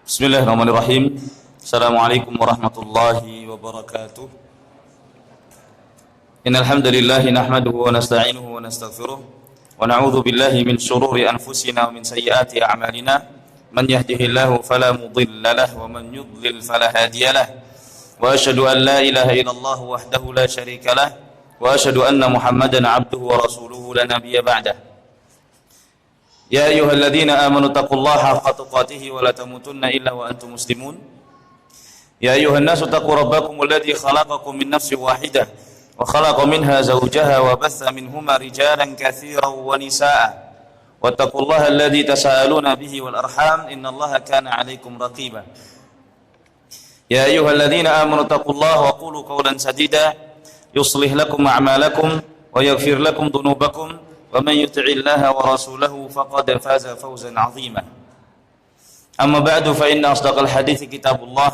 Bismillahirrahmanirrahim. Assalamualaikum warahmatullahi wabarakatuh. Innal hamdalillah nahmaduhu wa nasta'inuhu wa nastaghfiruh wa na'udzu billahi min shururi anfusina wa min sayyiati a'malina. Man yahdihillahu fala mudilla lahu wa man yudlil fala hadiya lahu. Wa asyhadu an la ilaha illallah wahdahu la syarika lahu wa asyhadu anna Muhammadan 'abduhu wa rasuluhu la nabiyya ba'dahu. Ya ayyuhalladzina amanu taqullaha haqqa tuqatih wa la tamutunna illa wa antum muslimun. Ya ayyuhan nasu taqu rabbakumul ladzi khalaqakum min nafsin wahidah wa khalaqa minha zawjaha wa batha minhuma rijalan katsiran wa nisaa'a. Wattaqullaha alladzi tasaaluna bihi wal arham innallaha kana 'alaikum raqiba. Ya ayyuhalladzina amanu taqullaha wa qulu qawlan sadida yuslih lakum a'malakum wa yaghfir lakum dhunubakum. ومن يطع الله ورسوله فقد فاز فوزا عظيما. أما بعد فإن أصدق الحديث كتاب الله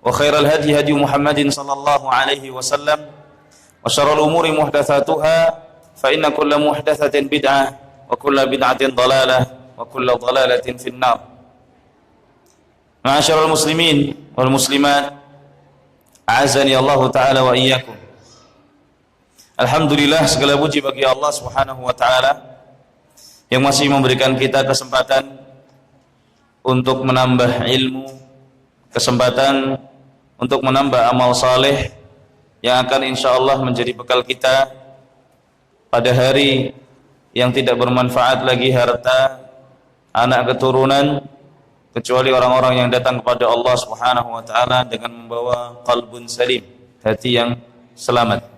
وخير الهدي هدي محمد صلى الله عليه وسلم وشر الأمور محدثاتها فإن كل محدثة بدعة وكل بدعة ضلالة وكل ضلالة في النار. معاشر المسلمين والمسلمات أعزني الله تعالى وإياكم. Alhamdulillah, segala puji bagi Allah Subhanahu wa taala yang masih memberikan kita kesempatan untuk menambah ilmu, kesempatan untuk menambah amal saleh yang akan insyaallah menjadi bekal kita pada hari yang tidak bermanfaat lagi harta, anak keturunan, kecuali orang-orang yang datang kepada Allah Subhanahu wa taala dengan membawa qalbun salim, hati yang selamat.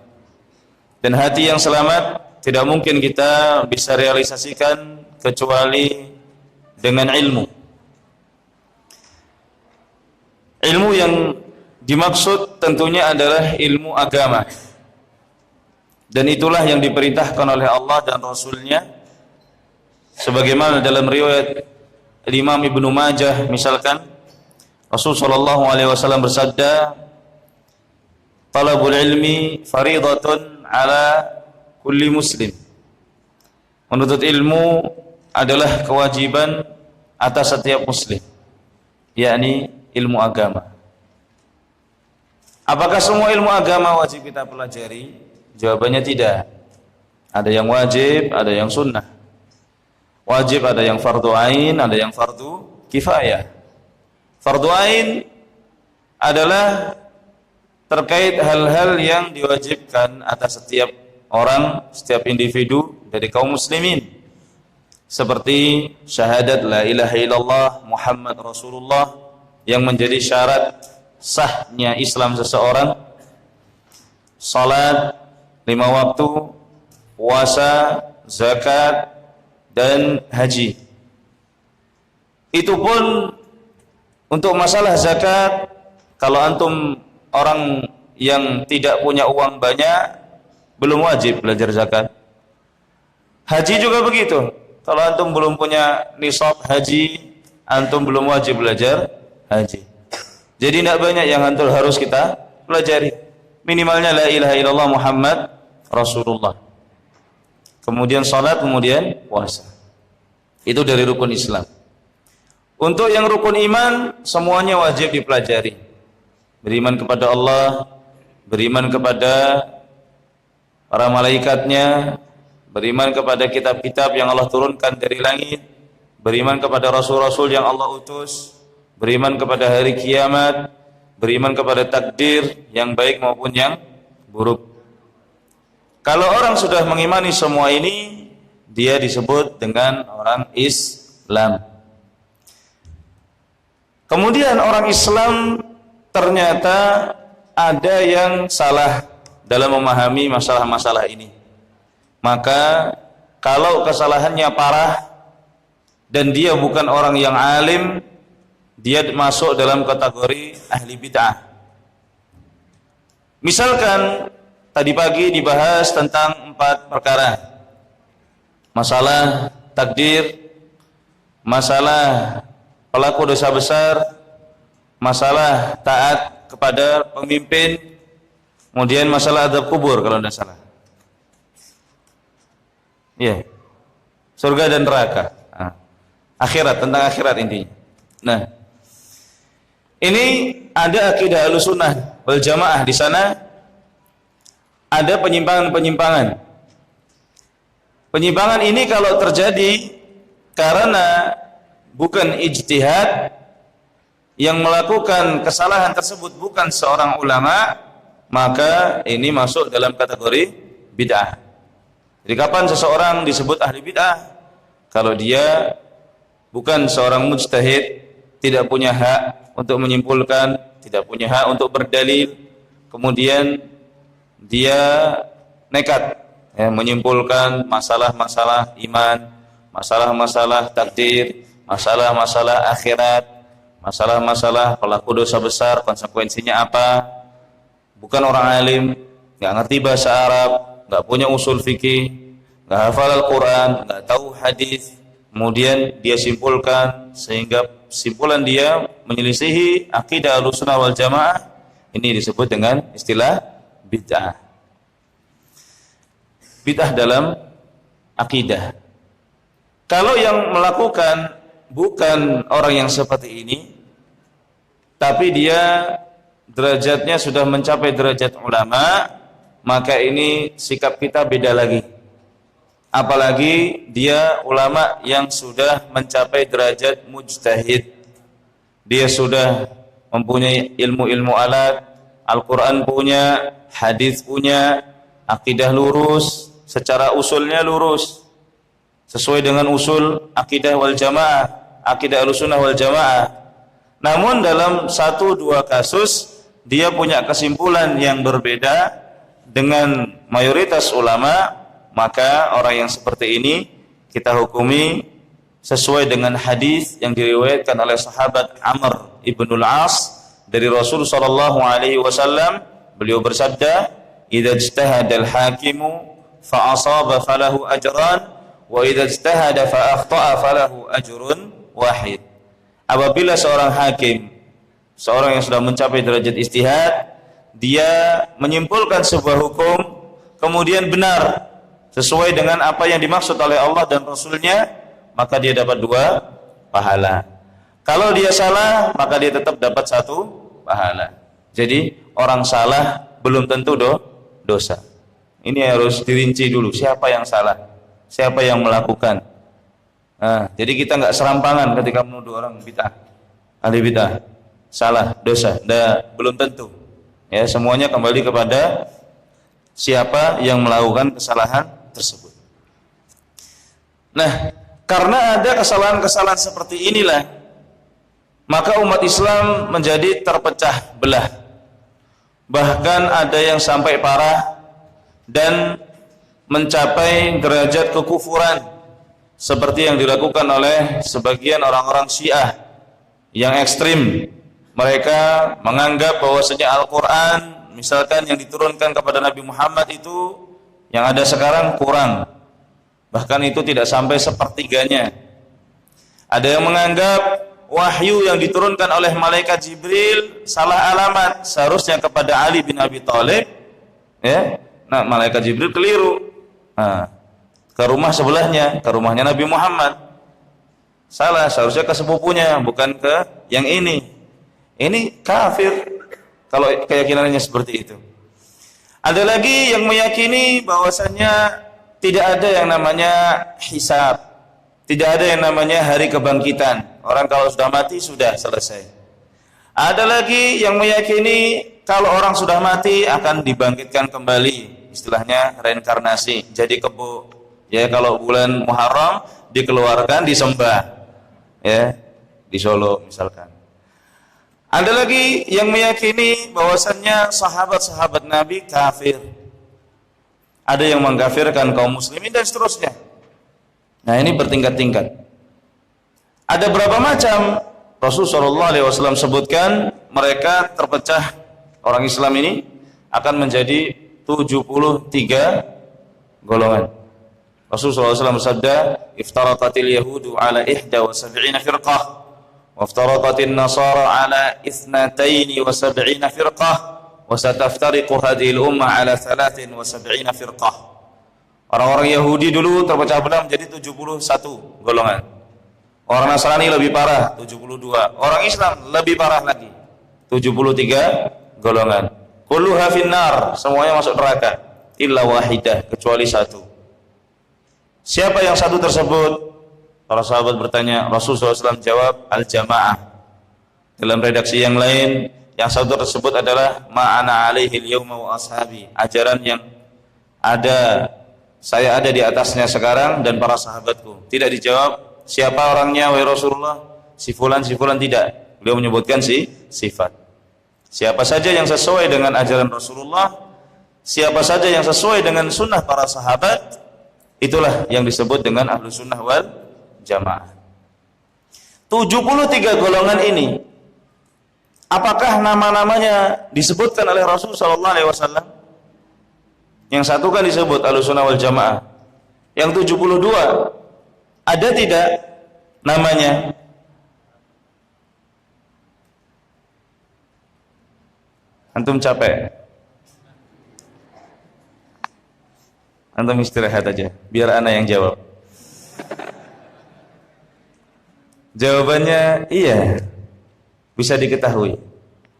Dan hati yang selamat tidak mungkin kita bisa realisasikan kecuali dengan ilmu. Ilmu yang dimaksud tentunya adalah ilmu agama. Dan itulah yang diperintahkan oleh Allah dan Rasul-Nya. Sebagaimana dalam riwayat Imam Ibnu Majah misalkan, Rasul sallallahu alaihi wasallam bersabda, "Talabul ilmi fariidatun ala kulli muslim." Menuntut ilmu adalah kewajiban atas setiap muslim, yakni ilmu agama. Apakah semua ilmu agama wajib kita pelajari? Jawabannya tidak. Ada yang wajib, ada yang sunnah. Wajib ada yang fardu ain, ada yang fardu kifayah. Fardu ain adalah terkait hal-hal yang diwajibkan atas setiap orang, setiap individu dari kaum muslimin, seperti syahadat la ilaha illallah Muhammad Rasulullah yang menjadi syarat sahnya Islam seseorang, salat 5 waktu, puasa, zakat, dan haji. Itu pun untuk masalah zakat, kalau antum orang yang tidak punya uang banyak belum wajib belajar zakat. Haji juga begitu. Kalau antum belum punya nisab haji, antum belum wajib belajar haji. Jadi tidak banyak yang antum harus kita pelajari. Minimalnya la ilaha illallah Muhammad Rasulullah. Kemudian salat, kemudian puasa. Itu dari rukun Islam. Untuk yang rukun iman semuanya wajib dipelajari. Beriman kepada Allah, beriman kepada para malaikatnya, beriman kepada kitab-kitab yang Allah turunkan dari langit, beriman kepada rasul-rasul yang Allah utus, beriman kepada hari kiamat, beriman kepada takdir yang baik maupun yang buruk. Kalau orang sudah mengimani semua ini, dia disebut dengan orang Islam. Kemudian orang Islam ternyata ada yang salah dalam memahami masalah-masalah ini. Maka kalau kesalahannya parah dan dia bukan orang yang alim, dia masuk dalam kategori ahli bid'ah. Misalkan tadi pagi dibahas tentang 4 perkara. Masalah takdir, masalah pelaku dosa besar, masalah taat kepada pemimpin, kemudian masalah azab kubur kalau tidak salah. Ya, surga dan neraka. Akhirat, tentang akhirat intinya. Nah, Ini ada akidah Ahlussunnah wal Jamaah, di sana ada penyimpangan-penyimpangan. Penyimpangan ini kalau terjadi karena bukan ijtihad, yang melakukan kesalahan tersebut bukan seorang ulama, maka ini masuk dalam kategori bid'ah. Jadi kapan seseorang disebut ahli bid'ah? Kalau dia bukan seorang mujtahid, tidak punya hak untuk menyimpulkan, tidak punya hak untuk berdalil, kemudian dia nekat menyimpulkan masalah-masalah iman, masalah-masalah takdir, masalah-masalah akhirat, masalah-masalah pelaku dosa besar, konsekuensinya apa. Bukan orang alim, nggak ngerti bahasa Arab, nggak punya usul fikih, nggak hafal Al-Quran, nggak tahu hadis, kemudian dia simpulkan sehingga simpulan dia menyelisihi akidah Ahlussunnah wal Jamaah. Ini disebut dengan istilah bid'ah. Bid'ah dalam akidah. Kalau yang melakukan bukan orang yang seperti ini, tapi dia derajatnya sudah mencapai derajat ulama, maka ini sikap kita beda lagi. Apalagi dia ulama yang sudah mencapai derajat mujtahid. Dia sudah mempunyai ilmu-ilmu alat, Al-Quran punya, hadis punya, akidah lurus, secara usulnya lurus, sesuai dengan usul akidah wal jamaah, akidah Ahlussunnah wal Jamaah. Namun dalam 1-2 kasus dia punya kesimpulan yang berbeda dengan mayoritas ulama, maka orang yang seperti ini kita hukumi sesuai dengan hadis yang diriwayatkan oleh sahabat Amr ibnul As dari Rasul sallallahu alaihi wasallam. Beliau bersabda, "Idza ijtahada al-hakimu fa asaba falahu ajran, wa idza ijtahada fa akhta'a falahu ajrun wahid." Apabila seorang hakim, seorang yang sudah mencapai derajat ijtihad, dia menyimpulkan sebuah hukum kemudian benar sesuai dengan apa yang dimaksud oleh Allah dan Rasulnya, maka dia dapat 2 pahala. Kalau dia salah, maka dia tetap dapat 1 pahala. Jadi orang salah belum tentu dosa. Ini harus dirinci dulu, siapa yang salah, siapa yang melakukan. Nah, jadi kita nggak serampangan ketika menuduh orang bid'ah, ahli bid'ah, salah, dosa. Belum tentu. Ya, semuanya kembali kepada siapa yang melakukan kesalahan tersebut. Nah, karena ada kesalahan-kesalahan seperti inilah, maka umat Islam menjadi terpecah belah. Bahkan ada yang sampai parah dan mencapai derajat kekufuran, seperti yang dilakukan oleh sebagian orang-orang Syiah yang ekstrim. Mereka menganggap bahwasanya Al-Quran, misalkan yang diturunkan kepada Nabi Muhammad itu yang ada sekarang kurang, bahkan itu tidak sampai sepertiganya. Ada yang menganggap wahyu yang diturunkan oleh malaikat Jibril salah alamat, seharusnya kepada Ali bin Abi Thalib, ya. Nah, malaikat Jibril keliru, ke rumah sebelahnya, ke rumahnya Nabi Muhammad. Salah, seharusnya ke sepupunya, bukan ke yang ini. Ini kafir kalau keyakinannya seperti itu. Ada lagi yang meyakini bahwasannya tidak ada yang namanya hisab, tidak ada yang namanya hari kebangkitan. Orang kalau sudah mati sudah selesai. Ada lagi yang meyakini kalau orang sudah mati akan dibangkitkan kembali, istilahnya reinkarnasi, jadi kebo. Ya, kalau bulan Muharram dikeluarkan disembah, ya, di Solo misalkan. Ada lagi yang meyakini bahwasannya sahabat-sahabat Nabi kafir. Ada yang mengkafirkan kaum muslimin dan seterusnya. Nah, ini bertingkat-tingkat. Ada berapa macam? Rasulullah SAW sebutkan mereka terpecah, orang Islam ini akan menjadi 73 golongan. Rasulullah SAW bersabda, "Iftaraqatil yahudu ala 71 firqah, wa iftaraqatin nasara ala 72 firqah, wa sataftariqu hadhil ummah ala 73 firqah." Orang-orang Yahudi dulu terpecah belah menjadi 71 golongan. Orang Nasrani lebih parah, 72. Orang Islam lebih parah lagi, 73 golongan. Kulluha finnar, semuanya masuk neraka illa wahidah, kecuali satu. Siapa yang satu tersebut? Para sahabat bertanya, Rasulullah SAW jawab, al-jamaah. Dalam redaksi yang lain, yang satu tersebut adalah ma'ana alaihi al-yawma wa ashabi, ajaran yang saya ada di atasnya sekarang dan para sahabatku. Tidak dijawab siapa orangnya wahai Rasulullah, si fulan tidak. Beliau menyebutkan sifat. Siapa saja yang sesuai dengan ajaran Rasulullah, siapa saja yang sesuai dengan sunnah para sahabat, itulah yang disebut dengan ahlu sunnah wal jamaah. 73 golongan ini, apakah nama-namanya disebutkan oleh Rasul sallallahu alaihi wasallam? Yang satu kan disebut ahlu sunnah wal jamaah. Yang 72 ada tidak namanya? Antum capek? Antum istirahat aja, biar ana yang jawab. Jawabannya iya, bisa diketahui.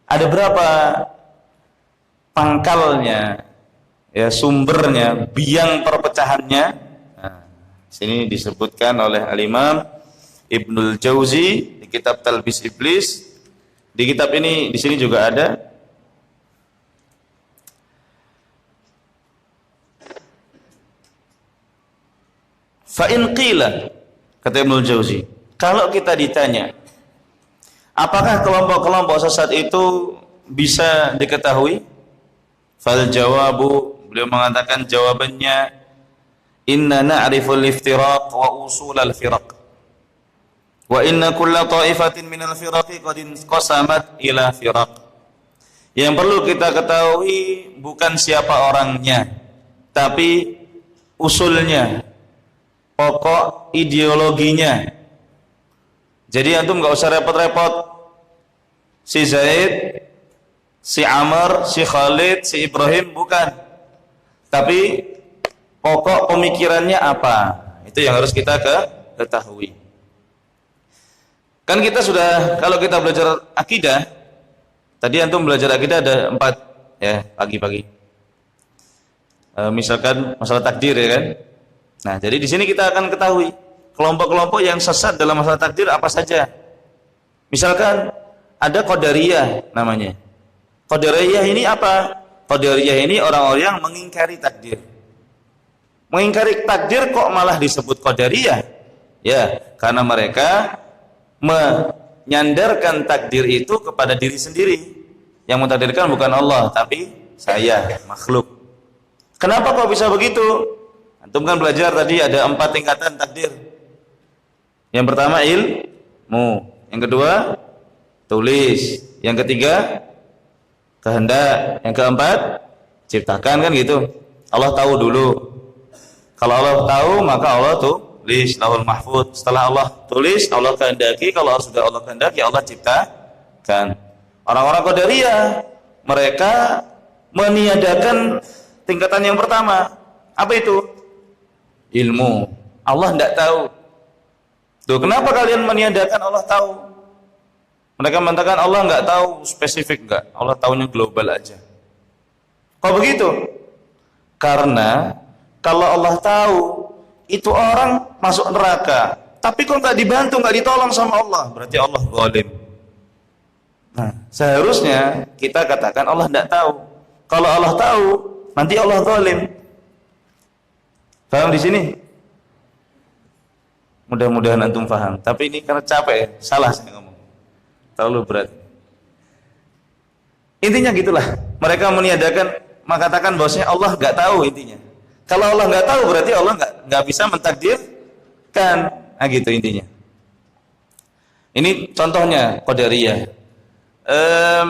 Ada berapa pangkalnya, ya sumbernya, biang perpecahannya? Nah, sini disebutkan oleh Al-Imam Ibnul Jauzi di kitab Talbis Iblis. Di kitab ini, di sini juga ada. Fa'in qila, kata Ibnul Jauzi, kalau kita ditanya apakah kelompok-kelompok sesat itu bisa diketahui? Fal jawabu, beliau mengatakan jawabannya, inna na'riful iftiraq wa usul al-firaq wa inna kulla ta'ifatin minal firaqi qad inqasamat ila firaq. Yang perlu kita ketahui bukan siapa orangnya, tapi usulnya, pokok ideologinya. Jadi antum nggak usah repot-repot. Si Zaid, si Amr, si Khalid, si Ibrahim, bukan. Tapi pokok pemikirannya apa? Itu yang harus kita ketahui. Kan kita sudah, kalau kita belajar akidah, tadi antum belajar akidah ada 4 ya pagi-pagi. Misalkan masalah takdir ya kan. Nah, jadi di sini kita akan ketahui kelompok-kelompok yang sesat dalam masalah takdir apa saja. Misalkan ada Qadariyah namanya. Qadariyah ini apa? Qadariyah ini orang-orang yang mengingkari takdir. Mengingkari takdir kok malah disebut Qadariyah? Ya, karena mereka menyandarkan takdir itu kepada diri sendiri. Yang mentakdirkan bukan Allah, tapi saya, makhluk. Kenapa kok bisa begitu? Antum kan belajar tadi ada 4 tingkatan takdir. Yang pertama ilmu, yang kedua tulis, yang ketiga kehendak, yang keempat ciptakan, kan gitu. Allah tahu dulu. Kalau Allah tahu maka Allah tulis Lauhul Mahfuz. Setelah Allah tulis, Allah kehendaki. Kalau sudah Allah kehendaki, Allah ciptakan. Orang-orang Qadariyah mereka meniadakan tingkatan yang pertama. Apa itu? Ilmu. Allah tidak tahu. Tuh, kenapa kalian meniadakan Allah tahu? Mereka mengatakan Allah nggak tahu spesifik, nggak. Allah tahunya global aja. Kok begitu? Karena kalau Allah tahu itu orang masuk neraka, tapi kok nggak dibantu, nggak ditolong sama Allah, berarti Allah zalim. Nah, seharusnya kita katakan Allah tidak tahu. Kalau Allah tahu, nanti Allah zalim. Paham di sini? Mudah-mudahan antum paham. Tapi ini karena capek, salah saya ngomong. Terlalu berat. Intinya gitulah. Mereka meniadakan, mengatakan bahwasanya Allah nggak tahu intinya. Kalau Allah nggak tahu berarti Allah nggak bisa mentakdirkan. Nah gitu intinya. Ini contohnya Qadariyah.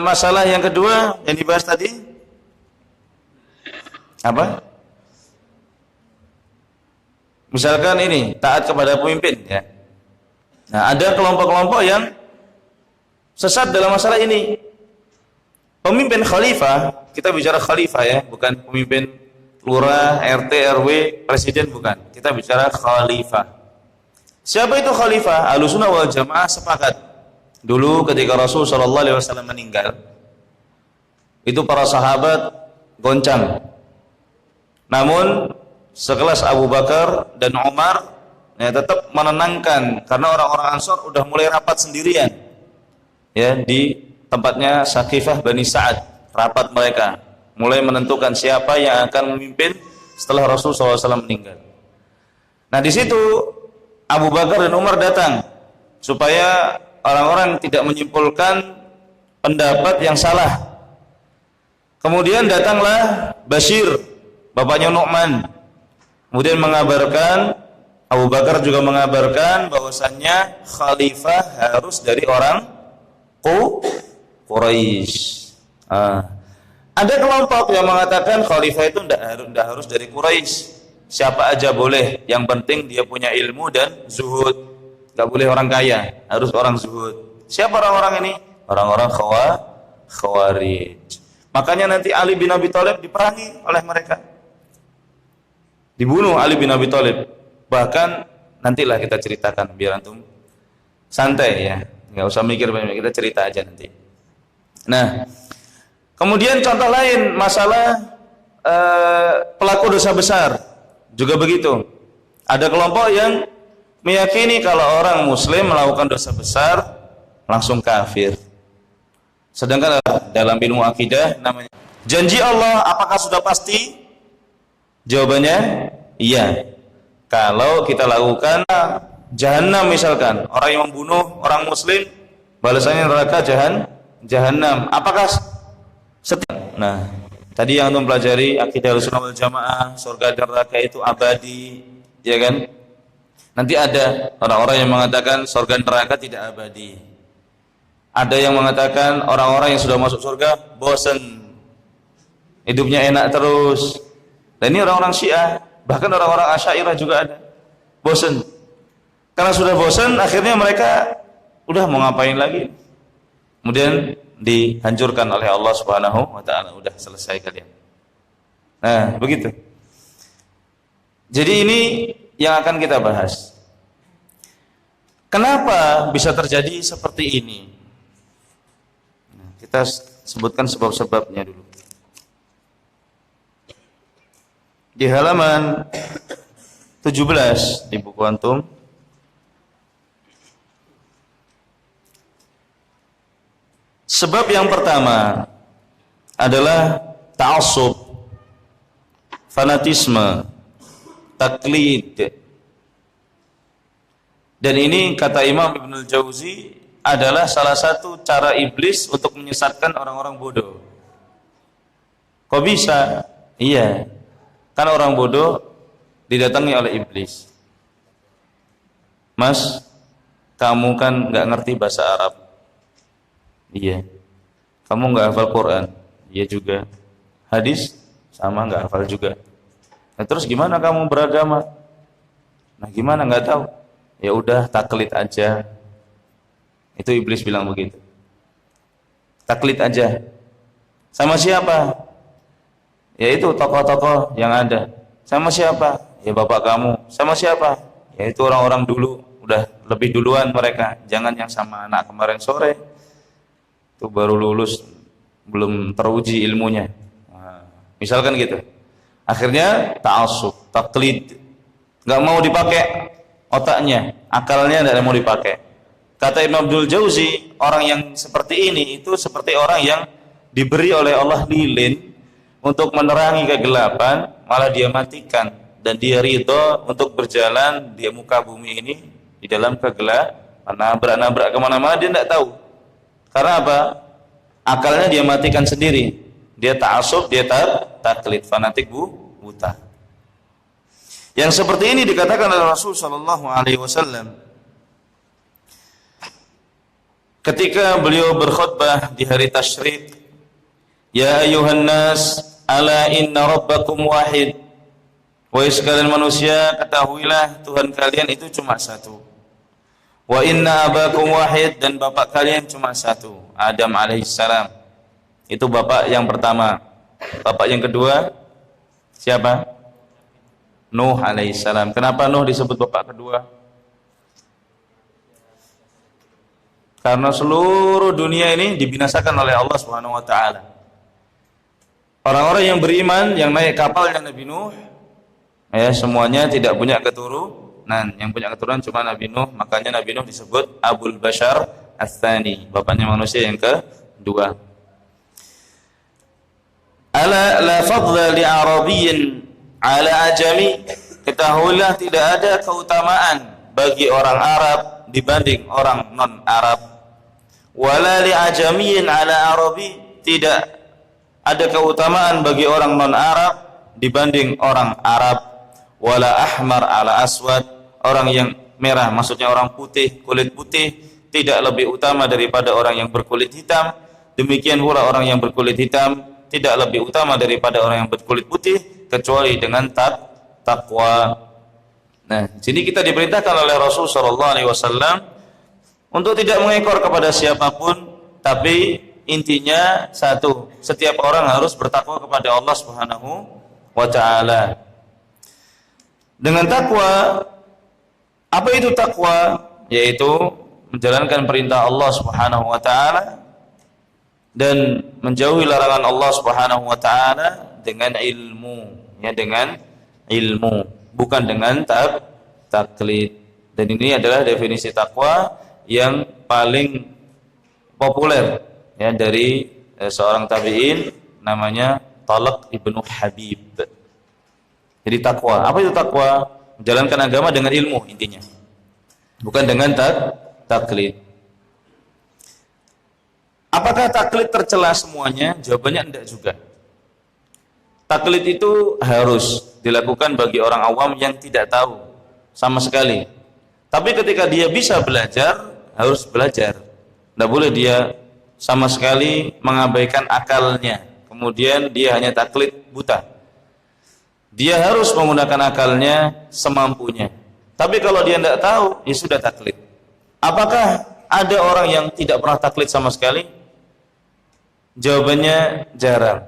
Masalah yang kedua yang dibahas tadi apa? Misalkan ini taat kepada pemimpin ya. Nah, ada kelompok-kelompok yang sesat dalam masalah ini. Pemimpin khalifah, kita bicara khalifah ya, bukan pemimpin lurah, RT, RW, presiden, bukan. Kita bicara khalifah. Siapa itu khalifah? Ahlussunnah wal Jamaah sepakat Dulu ketika Rasul sallallahu alaihi wasallam meninggal, itu para sahabat goncang. Namun sekelas Abu Bakar dan Umar ya tetap menenangkan, karena orang-orang Ansor udah mulai rapat sendirian ya di tempatnya Saqifah Bani Sa'ad. Rapat mereka mulai menentukan siapa yang akan memimpin setelah Rasul SAW meninggal. Nah di situ Abu Bakar dan Umar datang supaya orang-orang tidak menyimpulkan pendapat yang salah. Kemudian datanglah Bashir, bapaknya Nu'man, kemudian mengabarkan, Abu Bakar juga mengabarkan bahwasannya khalifah harus dari orang Quraisy. Ada kelompok yang mengatakan khalifah itu tidak harus dari Quraisy, siapa aja boleh, yang penting dia punya ilmu dan zuhud. Gak boleh orang kaya, harus orang zuhud. Siapa orang-orang ini? Orang-orang Khawarij. Makanya nanti Ali bin Abi Thalib diperangi oleh mereka, dibunuh Ali bin Abi Thalib. Bahkan nantilah kita ceritakan, biar antum santai ya, nggak usah mikir banyak, kita cerita aja nanti. Nah, kemudian contoh lain masalah pelaku dosa besar juga begitu. Ada kelompok yang meyakini kalau orang muslim melakukan dosa besar langsung kafir. Sedangkan dalam ilmu akidah namanya janji Allah, apakah sudah pasti? Jawabannya iya. Kalau kita lakukan jahanam, misalkan orang yang membunuh orang muslim balasannya neraka jahanam. Apakah setiap? Nah, tadi yang antum pelajari akidah Ahlussunnah wal Jamaah, surga dan neraka itu abadi, ya kan? Nanti ada orang-orang yang mengatakan surga dan neraka tidak abadi. Ada yang mengatakan orang-orang yang sudah masuk surga bosan, hidupnya enak terus. Dan ini orang-orang Syiah, bahkan orang-orang Asy'ariyah juga ada. Bosan. Karena sudah bosan, akhirnya mereka udah mau ngapain lagi? Kemudian dihancurkan oleh Allah Subhanahu wa taala, udah selesai kalian. Nah, begitu. Jadi ini yang akan kita bahas. Kenapa bisa terjadi seperti ini? Kita sebutkan sebab-sebabnya dulu. Di halaman 17 di buku antum, sebab yang pertama adalah ta'assub, fanatisme, taklid. Dan ini kata Imam Ibnul Jauzi adalah salah satu cara iblis untuk menyesatkan orang-orang bodoh. Kok bisa? Iya, kan orang bodoh didatangi oleh iblis. Mas, kamu kan nggak ngerti bahasa Arab. Iya. Kamu nggak hafal Quran. Iya juga. Hadis sama nggak hafal juga. Nah, terus gimana kamu beragama? Nah, gimana, nggak tahu. Ya udah, taklid aja. Itu iblis bilang begitu. Taklid aja. Sama siapa? Yaitu tokoh-tokoh yang ada. Sama siapa? Ya bapak kamu. Sama siapa? Yaitu orang-orang dulu. Udah lebih duluan mereka. Jangan yang sama anak kemarin sore. Itu baru lulus, belum teruji ilmunya. Nah, misalkan gitu. Akhirnya ta'assub, taklid. Gak mau dipakai otaknya, akalnya tidak mau dipakai. Kata Imam Abdul Jauzi, orang yang seperti ini itu seperti orang yang diberi oleh Allah lilin untuk menerangi kegelapan, malah dia matikan, dan dia ridho untuk berjalan di muka bumi ini di dalam kegelapan, nabrak-nabrak kemana-mana dia tidak tahu. Karena apa? Akalnya dia matikan sendiri. Dia ta'assub, dia taklid, fanatik buta. Yang seperti ini dikatakan oleh Rasul sallallahu alaihi wasallam ketika beliau berkhutbah di hari tasyrik. Ya ayuhan nas, ala inna rabbakum wahid. Wahai sekalian manusia, ketahuilah Tuhan kalian itu cuma satu. Wa inna abakum wahid, dan bapak kalian cuma satu, Adam alaihissalam. Itu bapak yang pertama. Bapak yang kedua siapa? Nuh alaihissalam. Kenapa Nuh disebut bapak kedua? Karena seluruh dunia ini dibinasakan oleh Allah Subhanahu wa taala. Orang-orang yang beriman yang naik kapalnya Nabi Nuh, ya semuanya tidak punya keturunan. Yang punya keturunan cuma Nabi Nuh, makanya Nabi Nuh disebut Abul Bashar Ats-Tsani, bapaknya manusia yang kedua. Ala la fadla li arabiyyin ala ajami, ketahuilah tidak ada keutamaan bagi orang Arab dibanding orang non-Arab. Wala li ajamiyyin ala arabi, tidak ada keutamaan bagi orang non-Arab dibanding orang Arab. Wala ahmar ala aswad, orang yang merah maksudnya orang putih, kulit putih tidak lebih utama daripada orang yang berkulit hitam. Demikian pula orang yang berkulit hitam tidak lebih utama daripada orang yang berkulit putih kecuali dengan takwa. Nah, sini kita diperintahkan oleh Rasul sallallahu alaihi wasallam untuk tidak mengekor kepada siapapun, tapi intinya satu, setiap orang harus bertakwa kepada Allah Subhanahu wa taala. Dengan takwa, apa itu takwa? Yaitu menjalankan perintah Allah Subhanahu wa taala dan menjauhi larangan Allah Subhanahu wa taala dengan ilmu, ya dengan ilmu, bukan dengan taklid. Dan ini adalah definisi takwa yang paling populer ya dari seorang tabi'in namanya Talq ibnu Habib. Jadi takwa, apa itu takwa? Menjalankan agama dengan ilmu intinya, bukan dengan taklid. Apakah taklid tercela semuanya? Jawabannya enggak juga. Taklid itu harus dilakukan bagi orang awam yang tidak tahu sama sekali. Tapi ketika dia bisa belajar, harus belajar. Tidak boleh dia sama sekali mengabaikan akalnya, kemudian dia hanya taklid buta. Dia harus menggunakan akalnya semampunya. Tapi kalau dia tidak tahu, ya sudah taklid. Apakah ada orang yang tidak pernah taklid sama sekali? Jawabannya jarang.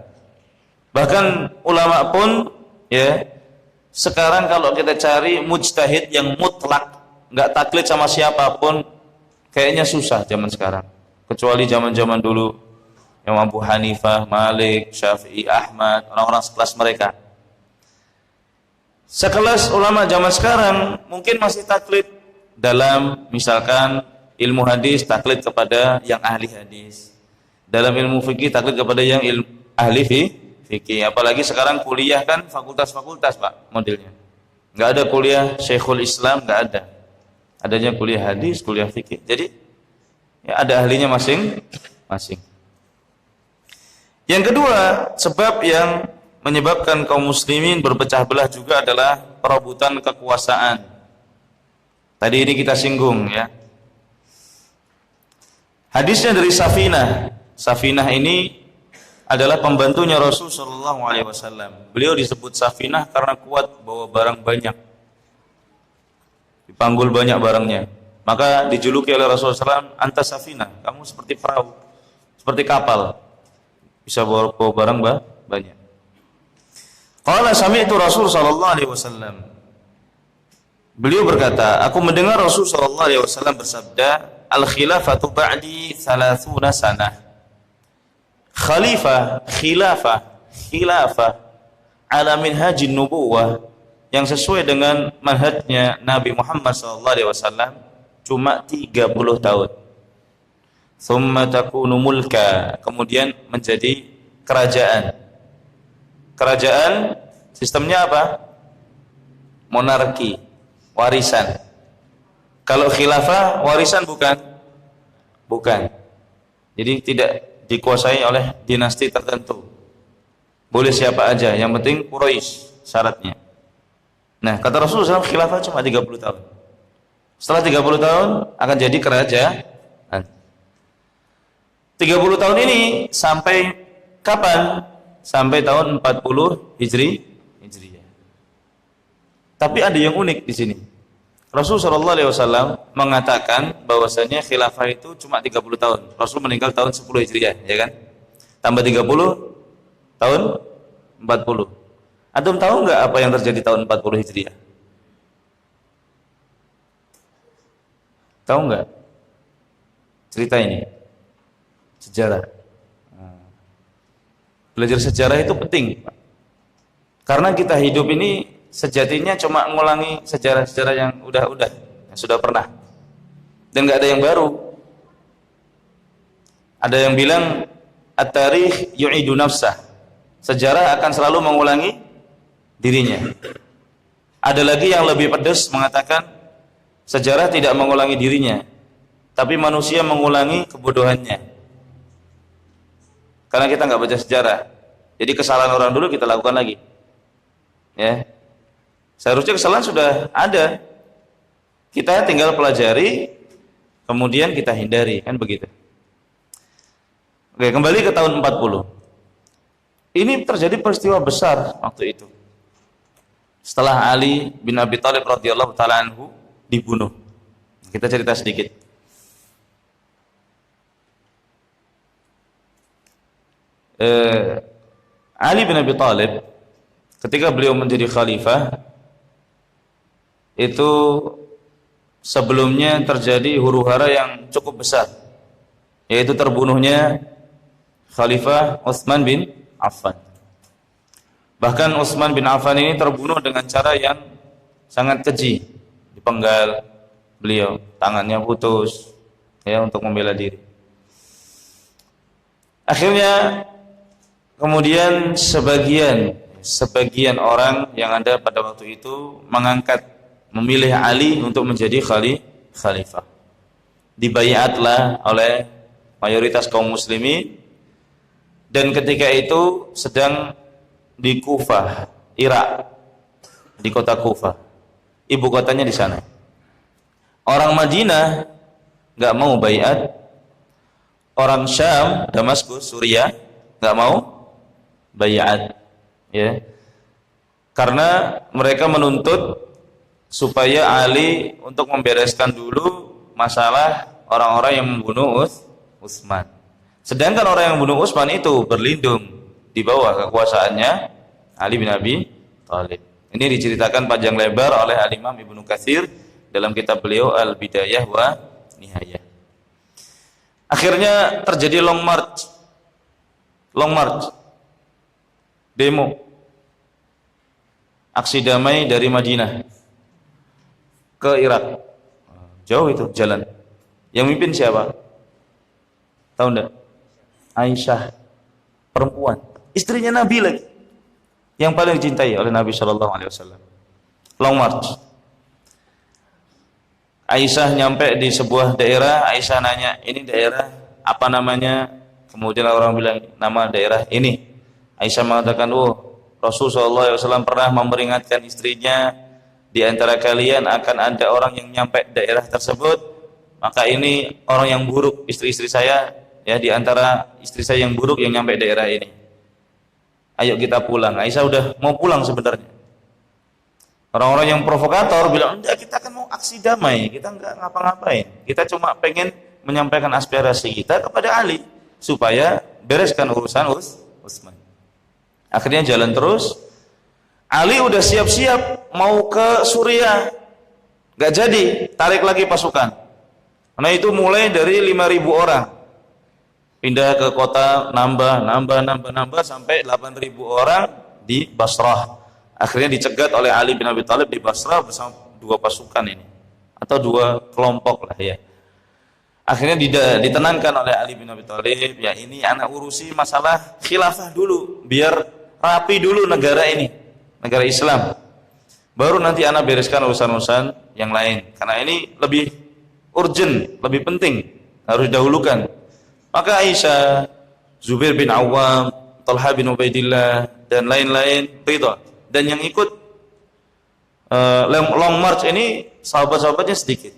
Bahkan ulama pun ya sekarang kalau kita cari mujtahid yang mutlak, nggak taklid sama siapapun, kayaknya susah zaman sekarang. Kecuali zaman-zaman dulu yang Abu Hanifah, Malik, Syafi'i, Ahmad, orang-orang sekelas mereka. Sekelas ulama zaman sekarang mungkin masih taklid dalam misalkan ilmu hadis, taklid kepada yang ahli hadis. Dalam ilmu fikih taklid kepada yang ahli fikih. Apalagi sekarang kuliah kan fakultas-fakultas Pak modelnya. Nggak ada kuliah Syekhul Islam, nggak ada. Adanya kuliah hadis, kuliah fikih. Jadi ya ada ahlinya masing-masing. Yang kedua, sebab yang menyebabkan kaum muslimin berpecah belah juga adalah perebutan kekuasaan. Tadi ini kita singgung ya. Hadisnya dari Safinah. Safinah ini adalah pembantunya Rasul sallallahu alaihi wasallam. Beliau disebut Safinah karena kuat bawa barang banyak. Dipanggul banyak barangnya. Maka dijuluki oleh Rasulullah SAW, anta Safinah, kamu seperti perahu, seperti kapal, bisa bawa barang banyak. Qala sami'tu Rasul sallallahu alaihi wasallam. Beliau berkata, aku mendengar Rasul sallallahu alaihi wasallam bersabda, al-khilafatu ba'di 30 sanah. Khilafah ala minhajin nubuwah, yang sesuai dengan manhajnya Nabi Muhammad SAW cuma 30 tahun. Thumma takunu mulka, kemudian menjadi kerajaan. Kerajaan sistemnya apa? Monarki, warisan. Kalau khilafah warisan bukan? Bukan. Jadi tidak dikuasai oleh dinasti tertentu. Boleh siapa aja, yang penting Quraisy syaratnya. Nah, kata Rasulullah SAW, khilafah cuma 30 tahun. Setelah 30 tahun akan jadi kerajaan. 30 tahun ini sampai kapan? Sampai tahun 40 Hijriah. Tapi ada yang unik di sini. Rasulullah SAW mengatakan bahwasanya khilafah itu cuma 30 tahun. Rasul meninggal tahun 10 Hijriah, ya kan? Tambah 30 tahun 40. Antum tahu nggak apa yang terjadi tahun 40 Hijriah? Tahu nggak? cerita ini, sejarah. Belajar sejarah itu penting, karena kita hidup ini sejatinya cuma ngulangi sejarah-sejarah yang udah-udah, yang sudah pernah, dan nggak ada yang baru. Ada yang bilang at-tarikh yu'idu nafsah, sejarah akan selalu mengulangi dirinya. Ada lagi yang lebih pedas mengatakan sejarah tidak mengulangi dirinya, tapi manusia mengulangi kebodohannya. Karena kita nggak baca sejarah, jadi kesalahan orang dulu kita lakukan lagi. Ya, seharusnya kesalahan sudah ada, kita tinggal pelajari, kemudian kita hindari, kan begitu. Oke, kembali ke tahun 40. Ini terjadi peristiwa besar waktu itu. Setelah Ali bin Abi Thalib radhiyallahu taala anhu dibunuh. Kita cerita sedikit. Ali bin Abi Thalib ketika beliau menjadi khalifah itu sebelumnya terjadi huru-hara yang cukup besar, yaitu terbunuhnya Khalifah Utsman bin Affan. Bahkan Utsman bin Affan ini terbunuh dengan cara yang sangat keji, dipenggal beliau, tangannya putus ya untuk membela diri. Akhirnya kemudian sebagian orang yang ada pada waktu itu memilih Ali untuk menjadi khalifah. Dibaiatlah oleh mayoritas kaum muslimin, dan ketika itu sedang di Kufah, Irak, di kota Kufah, ibu kotanya di sana. Orang Madinah nggak mau baiat, orang Syam, Damaskus, Suriah nggak mau baiat, ya, karena mereka menuntut supaya Ali untuk membereskan dulu masalah orang-orang yang membunuh Utsman. Sedangkan orang yang membunuh Utsman itu berlindung di bawah kekuasaannya Ali bin Abi Thalib. Ini diceritakan panjang lebar oleh Al-Imam Ibnu Katsir dalam kitab beliau Al-Bidayah wa Nihayah. Akhirnya terjadi long march, demo, aksi damai dari Madinah ke Irak. Jauh itu jalan. Yang mimpin siapa? Tahu enggak? Aisyah, perempuan, istrinya Nabi lagi, yang paling dicintai oleh Nabi Shallallahu Alaihi Wasallam. Long march. Aisyah nyampe di sebuah daerah. Aisyah nanya, ini daerah apa namanya? Kemudian orang bilang nama daerah ini. Aisyah mengatakan, oh, Rasulullah SAW pernah memperingatkan istrinya, di antara kalian akan ada orang yang nyampe daerah tersebut, maka ini orang yang buruk, istri-istri saya, ya, di antara istri saya yang buruk yang nyampe daerah ini. Ayo kita pulang. Aisyah udah mau pulang sebenarnya. Orang-orang yang provokator bilang, enggak, kita kan mau aksi damai, kita enggak ngapa-ngapain, kita cuma pengen menyampaikan aspirasi kita kepada Ali supaya bereskan urusan Utsman. Akhirnya jalan terus. Ali udah siap-siap mau ke Suriah, nggak jadi, tarik lagi pasukan. Karena itu mulai dari 5.000 orang, pindah ke kota, nambah sampai 8.000 orang di Basrah. Akhirnya dicegat oleh Ali bin Abi Thalib di Basrah bersama 2 pasukan ini, atau 2 kelompok lah ya. Akhirnya ditenangkan oleh Ali bin Abi Thalib, ya ini anak urusi masalah khilafah dulu, biar rapi dulu negara ini, negara Islam. Baru nanti anak bereskan urusan-urusan yang lain. Karena ini lebih urgent, lebih penting, harus didahulukan. Maka Aisyah, Zubair bin Awam, Talha bin Ubaidillah, dan lain-lain ridha. Dan yang ikut long march ini sahabat-sahabatnya sedikit.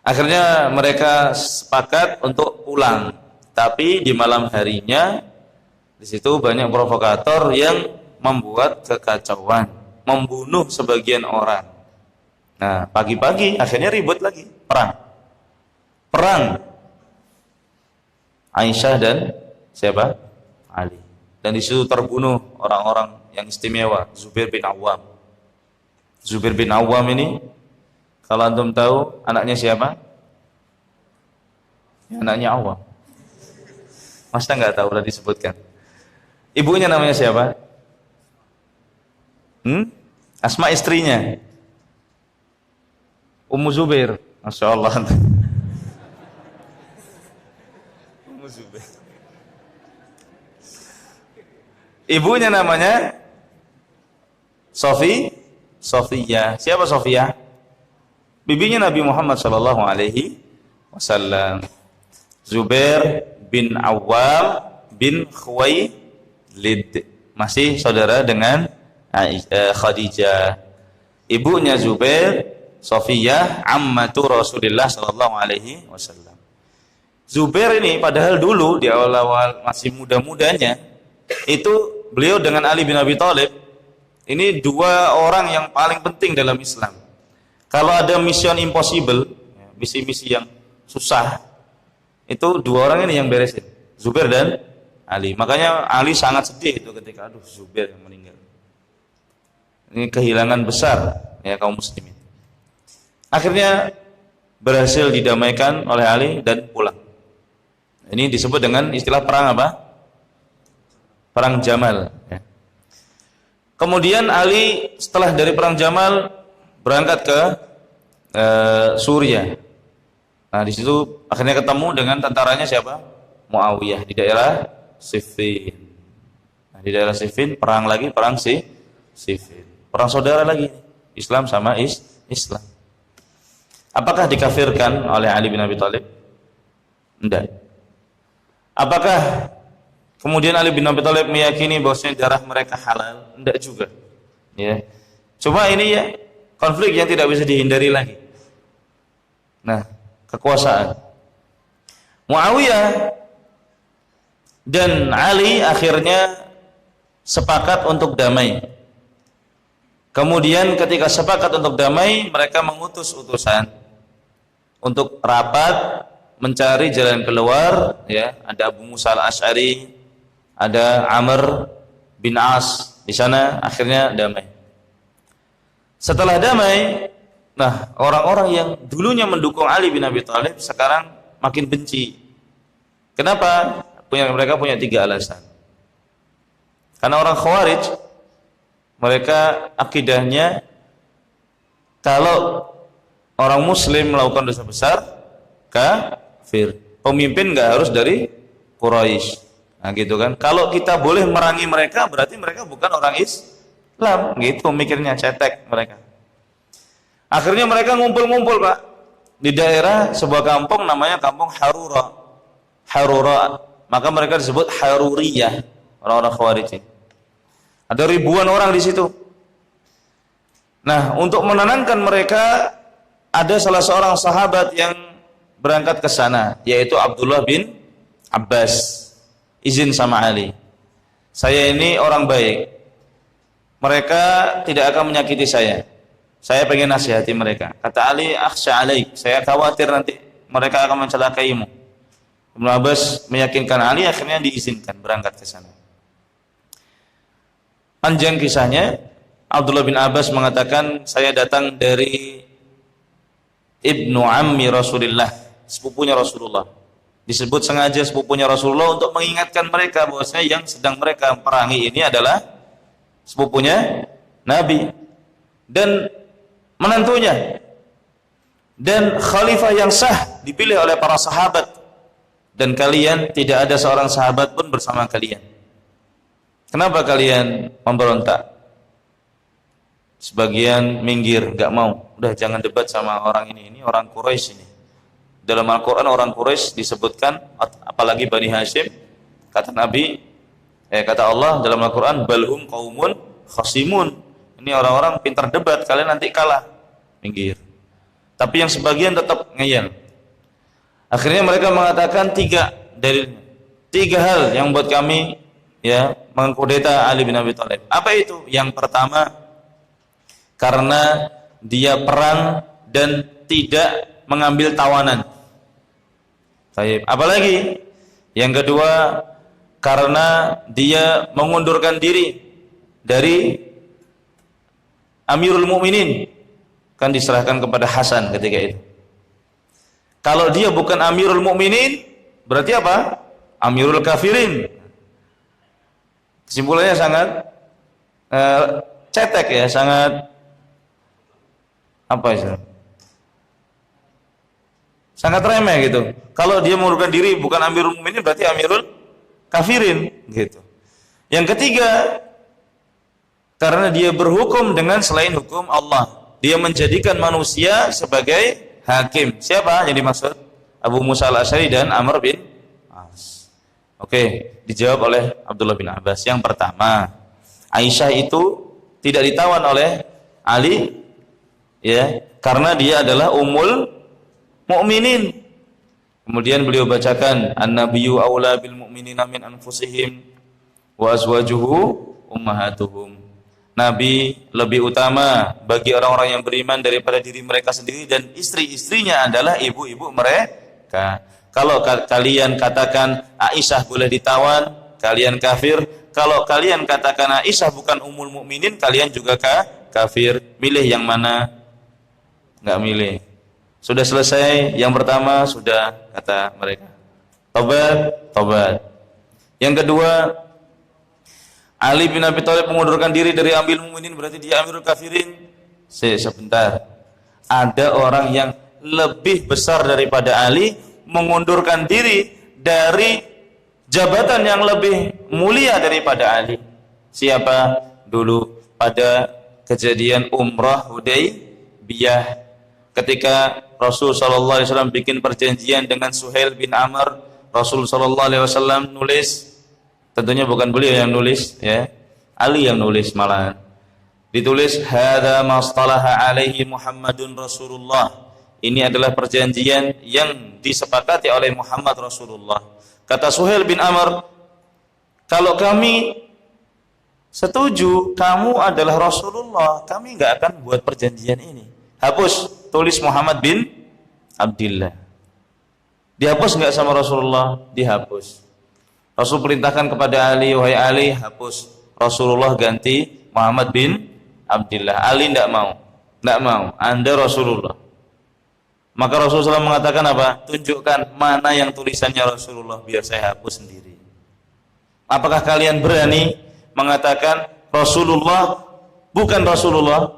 Akhirnya mereka sepakat untuk pulang. Tapi di malam harinya, di situ banyak provokator yang membuat kekacauan, membunuh sebagian orang. Nah, pagi-pagi akhirnya ribut lagi, perang Aisyah dan siapa? Ali. Dan di situ terbunuh orang-orang yang istimewa, Zubair bin Awam. Zubair bin Awam ini, kalau antum tahu anaknya siapa? Anaknya Awam. Masa nggak tahu udah disebutkan. Ibunya namanya siapa? Asma istrinya. Ummu Zubair. Masya Allah. Ummu Zubair. Ibunya namanya Sofiyah. Siapa Sofiyah? Bibinya Nabi Muhammad sallallahu alaihi wasallam. Zubair bin Awwam bin Khuwailid. Masih saudara dengan Khadijah. Ibunya Zubair, Sofiyah, ammatu Rasulullah sallallahu alaihi wasallam. Zubair ini padahal dulu di awal-awal masih muda-mudanya itu beliau dengan Ali bin Abi Thalib ini dua orang yang paling penting dalam Islam. Kalau ada mission impossible, misi-misi yang susah, itu dua orang ini yang beresin, Zubair dan Ali. Makanya Ali sangat sedih itu ketika aduh Zubair yang meninggal. Ini kehilangan besar ya kaum muslimin. Akhirnya berhasil didamaikan oleh Ali dan pulang. Ini disebut dengan istilah perang apa? Perang Jamal. Ya. Kemudian Ali setelah dari perang Jamal berangkat ke Suriah. Nah di situ akhirnya ketemu dengan tentaranya siapa? Muawiyah di daerah Siffin. Nah, di daerah Siffin perang lagi, perang Siffin. Perang saudara lagi, Islam sama Islam. Apakah dikafirkan oleh Ali bin Abi Thalib? Tidak. Apakah kemudian Ali bin Abi Thalib meyakini bahwasanya darah mereka halal? Tidak juga. Ya. Cuma ini ya konflik yang tidak bisa dihindari lagi. Nah, kekuasaan. Muawiyah dan Ali akhirnya sepakat untuk damai. Kemudian ketika sepakat untuk damai, mereka mengutus utusan untuk rapat mencari jalan keluar. Ya, ada Abu Musa al-Asy'ari, ada Amr bin As di sana. Akhirnya damai. Setelah damai, nah orang-orang yang dulunya mendukung Ali bin Abi Thalib sekarang makin benci. Kenapa? Mereka punya 3 alasan. Karena orang Khawarij, mereka akidahnya kalau orang Muslim melakukan dosa besar, kafir. Pemimpin nggak harus dari Quraisy. Nah gitu kan. Kalau kita boleh merangi mereka, berarti mereka bukan orang Islam. Gitu mikirnya, cetek mereka. Akhirnya mereka ngumpul-ngumpul Pak di daerah sebuah kampung namanya kampung Harura. Maka mereka disebut Haruriyah, orang-orang Khawarij. Ada ribuan orang di situ. Nah, untuk menenangkan mereka, ada salah seorang sahabat yang berangkat ke sana, yaitu Abdullah bin Abbas. Izin sama Ali. Saya ini orang baik. Mereka tidak akan menyakiti saya. Saya pengen nasihati mereka. Kata Ali, akhsha alaik. Saya khawatir nanti mereka akan mencelakaimu. Ibnu Abbas meyakinkan Ali, akhirnya diizinkan berangkat ke sana. Panjang kisahnya, Abdullah bin Abbas mengatakan, saya datang dari Ibnu Ammi Rasulullah, sepupunya Rasulullah. Disebut sengaja sepupunya Rasulullah untuk mengingatkan mereka bahwasanya yang sedang mereka perangi ini adalah sepupunya Nabi dan menantunya, dan khalifah yang sah dipilih oleh para sahabat, dan kalian tidak ada seorang sahabat pun bersama kalian. Kenapa kalian memberontak? Sebagian minggir, gak mau. Udah jangan debat sama orang ini orang Quraisy ini. Dalam Al-Quran orang Quraisy disebutkan, apalagi Bani Hashim, kata Nabi, kata Allah dalam Al-Quran, balhum qaumun khasimun. Ini orang-orang pintar debat, kalian nanti kalah, minggir. Tapi yang sebagian tetap ngeyel. Akhirnya mereka mengatakan 3 hal yang buat kami mengkudeta Ali bin Abi Thalib. Apa itu? Yang pertama, karena dia perang dan tidak mengambil tawanan. Apalagi? Yang kedua, karena dia mengundurkan diri dari Amirul Mukminin, kan diserahkan kepada Hasan ketika itu. Kalau dia bukan Amirul Mukminin, berarti apa? Amirul Kafirin. Kesimpulannya sangat cetek ya, sangat apa itu? Sangat remeh gitu. Kalau dia mengundurkan diri bukan Amirul Mukminin, berarti Amirul Kafirin gitu. Yang ketiga, karena dia berhukum dengan selain hukum Allah. Dia menjadikan manusia sebagai hakim. Siapa yang dimaksud? Abu Musa al-Asy'ari dan Amr bin As. Oke, dijawab oleh Abdullah bin Abbas. Yang pertama, Aisyah itu tidak ditawan oleh Ali ya, karena dia adalah ummul mukminin. Kemudian beliau bacakan an-nabiyyu aula bil mu'minina min anfusihim wa azwajuhu ummahatuhum. Nabi lebih utama bagi orang-orang yang beriman daripada diri mereka sendiri, dan istri-istrinya adalah ibu-ibu mereka. Kalau kalian katakan Aisyah boleh ditawan, kalian kafir. Kalau kalian katakan Aisyah bukan ummul mukminin, kalian juga kafir. Milih yang mana? Enggak milih. Sudah selesai yang pertama, sudah, kata mereka. Tobat. Yang kedua, Ali bin Abi Thalib mengundurkan diri dari Amirul Mukminin, berarti dia Amirul Kafirin. Sebentar. Ada orang yang lebih besar daripada Ali mengundurkan diri dari jabatan yang lebih mulia daripada Ali. Siapa? Dulu pada kejadian Umrah Hudaybiyah, ketika Rasul sallallahu alaihi wasallam bikin perjanjian dengan Suhail bin Amr, Rasul sallallahu alaihi wasallam nulis. Tentunya bukan beliau yang nulis ya, Ali yang nulis malahan. Ditulis hadza mastalaha alaihi Muhammadun Rasulullah. Ini adalah perjanjian yang disepakati oleh Muhammad Rasulullah. Kata Suhail bin Amr, kalau kami setuju kamu adalah Rasulullah, kami enggak akan buat perjanjian ini. Hapus, tulis Muhammad bin Abdullah. Dihapus enggak sama Rasulullah? Dihapus. Rasul perintahkan kepada Ali, wahai Ali, hapus. Rasulullah ganti Muhammad bin Abdullah. Ali tidak mau. Anda Rasulullah. Maka Rasulullah mengatakan apa? Tunjukkan mana yang tulisannya Rasulullah, biar saya hapus sendiri. Apakah kalian berani mengatakan Rasulullah bukan Rasulullah?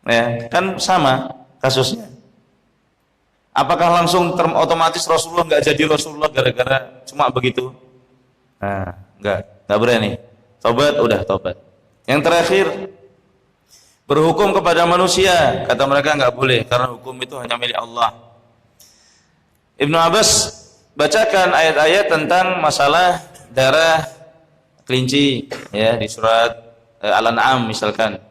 Ya, kan sama kasusnya. Apakah langsung otomatis Rasulullah nggak jadi Rasulullah gara-gara cuma begitu? Nah, nggak berani. Tobat. Yang terakhir, berhukum kepada manusia, kata mereka nggak boleh karena hukum itu hanya milik Allah. Ibnu Abbas bacakan ayat-ayat tentang masalah darah kelinci ya di surat Al-An'am misalkan.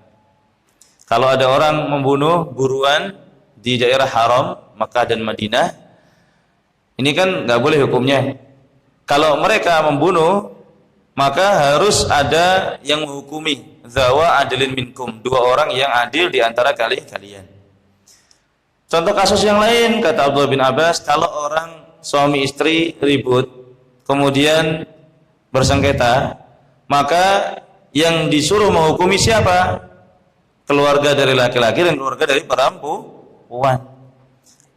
Kalau ada orang membunuh buruan di daerah haram Makkah dan Madinah, ini kan nggak boleh hukumnya. Kalau mereka membunuh, maka harus ada yang menghukumi, zawa adilin minkum, 2 orang yang adil di antara kalian. Contoh kasus yang lain, kata Abdullah bin Abbas, kalau orang suami istri ribut, kemudian bersengketa, maka yang disuruh menghukumi siapa? Keluarga dari laki-laki dan keluarga dari perempuan.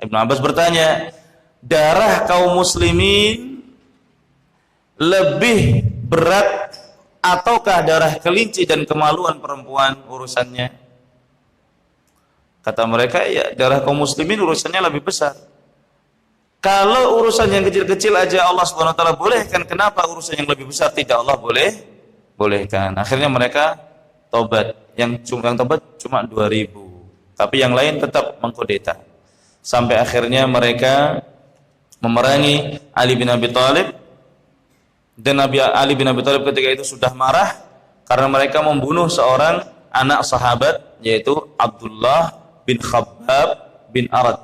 Ibnu Abbas bertanya, darah kaum muslimin lebih berat ataukah darah kelinci dan kemaluan perempuan urusannya? Kata mereka, ya darah kaum muslimin urusannya lebih besar. Kalau urusan yang kecil-kecil aja Allah Subhanahu wa taala bolehkan, kenapa urusan yang lebih besar tidak Allah bolehkan? Akhirnya mereka tobat. Yang tobat cuma 2.000, tapi yang lain tetap mengkudeta. Sampai akhirnya mereka memerangi Ali bin Abi Thalib, dan Ali bin Abi Thalib ketika itu sudah marah karena mereka membunuh seorang anak sahabat, yaitu Abdullah bin Khabbab bin Arad.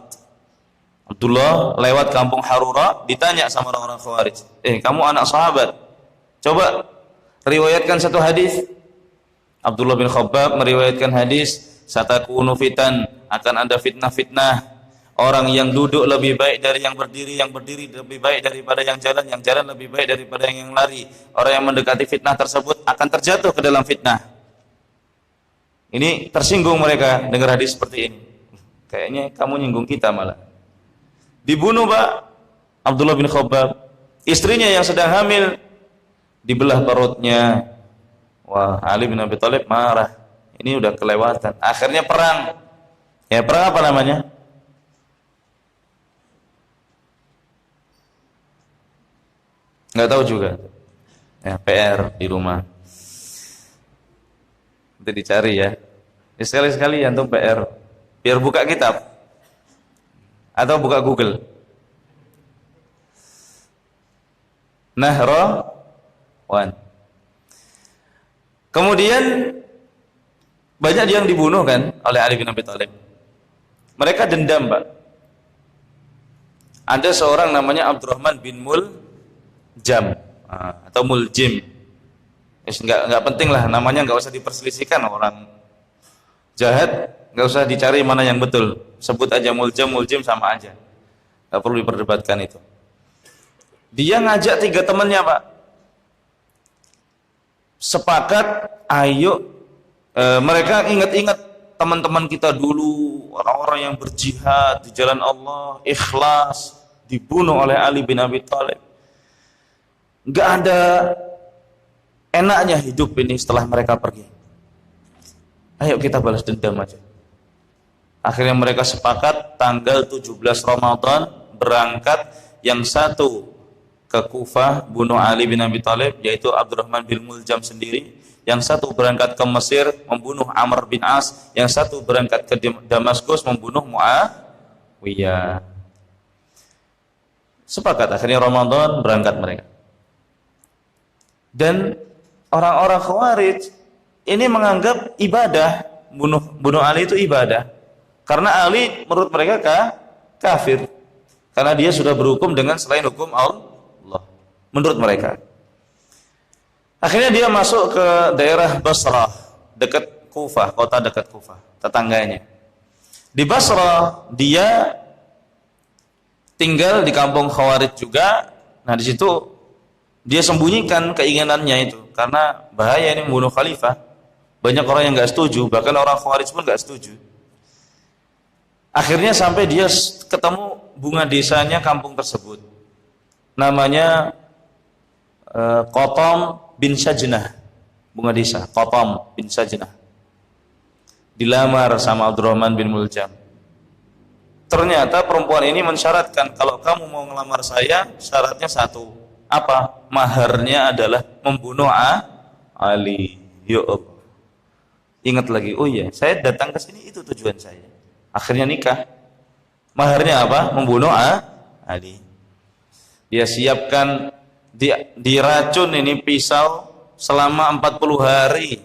Abdullah lewat kampung Harura, ditanya sama orang-orang Khawarij, kamu anak sahabat, coba riwayatkan satu hadis. Abdullah bin Khabbab meriwayatkan hadis, satakunu fitan, akan ada fitnah-fitnah. Orang yang duduk lebih baik dari yang berdiri lebih baik daripada yang jalan lebih baik daripada yang lari. Orang yang mendekati fitnah tersebut akan terjatuh ke dalam fitnah. Ini tersinggung mereka dengar hadis seperti ini. Kayaknya kamu nyinggung kita malah. Dibunuh Pak Abdullah bin Khabbab. Istrinya yang sedang hamil dibelah perutnya. Wah, Ali bin Abi Thalib marah. Ini udah kelewatan. Akhirnya perang. Ya, perang apa namanya? Nggak tahu juga. Ya, PR di rumah. Nanti dicari ya. Sekali-sekali antum PR. Biar buka kitab. Atau buka Google. Nahrawan. Kemudian banyak yang dibunuh kan oleh Ali bin Abi Thalib. Mereka dendam, Pak. Ada seorang namanya Abdurrahman bin Muljam atau Muljim. Enggak penting lah namanya, enggak usah diperselisihkan, orang jahat enggak usah dicari mana yang betul. Sebut aja Muljam, Muljim sama aja. Enggak perlu diperdebatkan itu. Dia ngajak 3 temannya, Pak. Sepakat, ayo mereka ingat-ingat teman-teman kita dulu, orang-orang yang berjihad di jalan Allah, ikhlas, dibunuh oleh Ali bin Abi Thalib. Enggak ada enaknya hidup ini setelah mereka pergi. Ayo kita balas dendam aja. Akhirnya mereka sepakat tanggal 17 Ramadan berangkat, yang satu ke Kufah bunuh Ali bin Abi Thalib yaitu Abdurrahman bin Muljam sendiri, yang satu berangkat ke Mesir membunuh Amr bin As, yang satu berangkat ke Damaskus membunuh Muawiyah. Sepakat akhirnya Ramadan berangkat mereka. Dan orang-orang Khawarij ini menganggap ibadah bunuh Ali itu ibadah. Karena Ali menurut mereka kafir. Karena dia sudah berhukum dengan selain hukum Allah. Menurut mereka. Akhirnya dia masuk ke daerah Basrah, dekat Kufah, kota dekat Kufah, tetangganya. Di Basrah dia tinggal di kampung Khawarij juga. Nah, di situ dia sembunyikan keinginannya itu karena bahaya ini membunuh khalifah. Banyak orang yang enggak setuju, bahkan orang Khawarij pun enggak setuju. Akhirnya sampai dia ketemu bunga desanya kampung tersebut. Namanya Qatam bin Sajnah, bunga desa Qatam bin Sajnah. Dilamar sama Abdurrahman bin Muljam. Ternyata perempuan ini mensyaratkan, kalau kamu mau ngelamar saya, syaratnya satu. Apa? Maharnya adalah membunuh Ali. Ya Allah. Ingat lagi, oh iya, saya datang ke sini itu tujuan saya. Akhirnya nikah. Maharnya apa? Membunuh Ali. Dia siapkan diracun ini pisau selama 40 hari.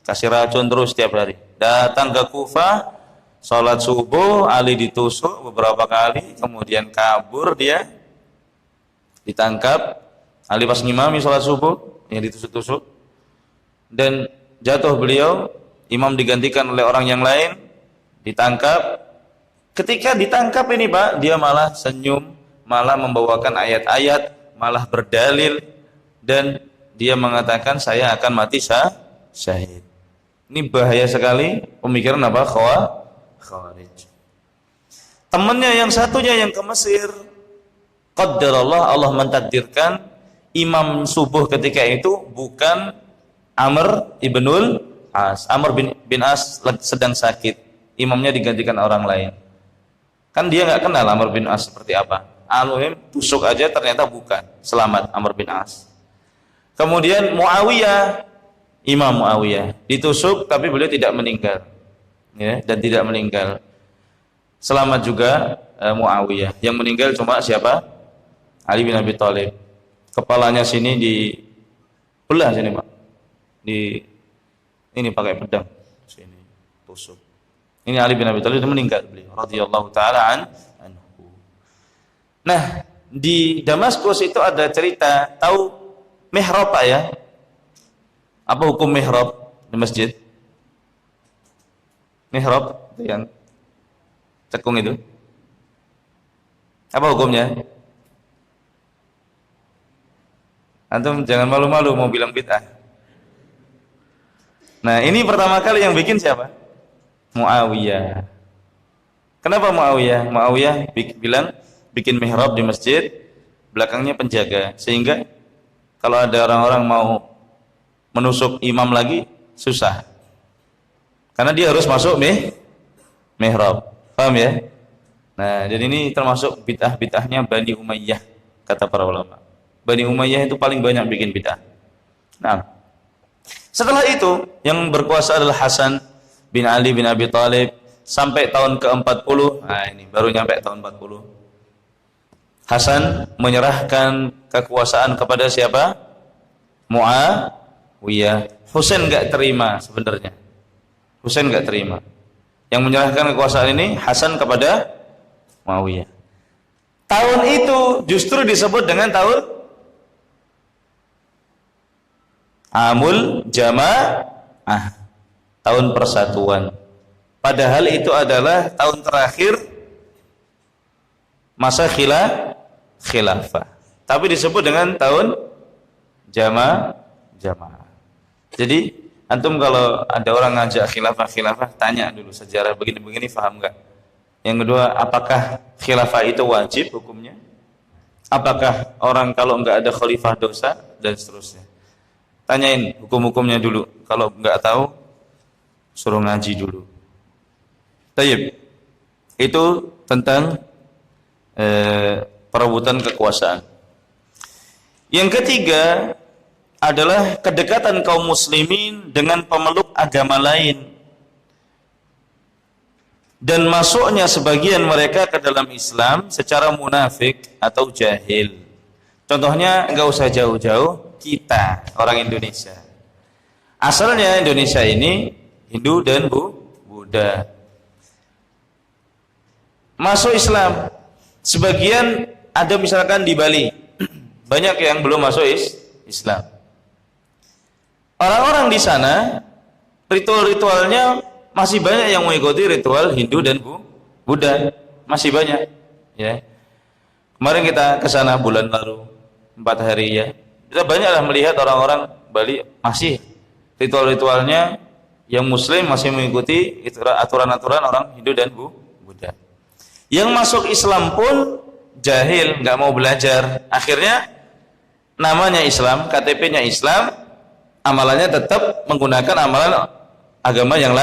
Kasih racun terus setiap hari. Datang ke Kufah, sholat subuh, Ali ditusuk beberapa kali, kemudian kabur dia. Ditangkap, Ali pas ngimami sholat subuh, yang ditusuk-tusuk. Dan jatuh beliau, imam digantikan oleh orang yang lain, ditangkap. Ketika ditangkap ini Pak, dia malah senyum, malah membawakan ayat-ayat, malah berdalil, dan dia mengatakan saya akan mati syahid. Ini bahaya sekali pemikiran apa? Khawarij. Temannya yang satunya yang ke Mesir, qaddarallah, Allah mentakdirkan imam subuh ketika itu bukan Amr ibnul As. Amr bin As sedang sakit, imamnya digantikan orang lain. Kan dia nggak kenal Amr bin As seperti apa. Al-Muhim tusuk aja ternyata bukan. Selamat Amr bin As. Kemudian Muawiyah, Imam Muawiyah ditusuk tapi beliau tidak meninggal. Ya, dan tidak meninggal. Selamat juga Muawiyah. Yang meninggal cuma siapa? Ali bin Abi Thalib. Kepalanya sini dibelah sini, Pak. Ini pakai pedang sini tusuk. Ini Ali bin Abi Thalib meninggal beliau radhiyallahu taala anhu. Nah, di Damaskus itu ada cerita, tahu mihrab Pak ya? Apa hukum mihrab di masjid? Mihrab itu yang cekung itu. Apa hukumnya? Antum jangan malu-malu mau bilang bid'ah. Nah, ini pertama kali yang bikin siapa? Muawiyah. Kenapa Muawiyah? Muawiyah bilang bikin mihrab di masjid, belakangnya penjaga, sehingga kalau ada orang-orang mau menusuk imam lagi susah. Karena dia harus masuk mihrab. Paham ya? Nah, jadi ini termasuk bid'ah-bid'ahnya Bani Umayyah, kata para ulama. Bani Umayyah itu paling banyak bikin bid'ah. Nah, setelah itu yang berkuasa adalah Hasan bin Ali bin Abi Thalib sampai tahun ke-40. Nah, ini baru nyampe tahun 40. Hasan menyerahkan kekuasaan kepada siapa? Muawiyah. Husain enggak terima sebenarnya. Husain enggak terima. Yang menyerahkan kekuasaan ini Hasan kepada Muawiyah. Tahun itu justru disebut dengan tahun Amul Jamaah, tahun persatuan. Padahal itu adalah tahun terakhir masa khilafah. Tapi disebut dengan tahun jamaah. Jadi antum kalau ada orang ngajak khilafah, tanya dulu sejarah begini-begini, paham enggak? Yang kedua, apakah khilafah itu wajib hukumnya? Apakah orang kalau enggak ada khalifah dosa? Dan seterusnya. Tanyain hukum-hukumnya dulu. Kalau enggak tahu, suruh ngaji dulu. Tayyib. Itu tentang perebutan kekuasaan. Yang ketiga adalah kedekatan kaum muslimin dengan pemeluk agama lain dan masuknya sebagian mereka ke dalam Islam secara munafik atau jahil. Contohnya enggak usah jauh-jauh, kita orang Indonesia. Asalnya Indonesia ini Hindu dan Buddha. Masuk Islam. Sebagian ada misalkan di Bali. Banyak yang belum masuk Islam. Orang-orang di sana ritual-ritualnya masih banyak yang mengikuti ritual Hindu dan Buddha, masih banyak. Ya, kemarin kita ke sana bulan lalu 4 hari ya. Kita banyaklah melihat orang-orang Bali masih ritual-ritualnya yang Muslim masih mengikuti aturan-aturan orang Hindu dan Buddha. Yang masuk Islam pun jahil, nggak mau belajar. Akhirnya namanya Islam, KTP-nya Islam, amalannya tetap menggunakan amalan agama yang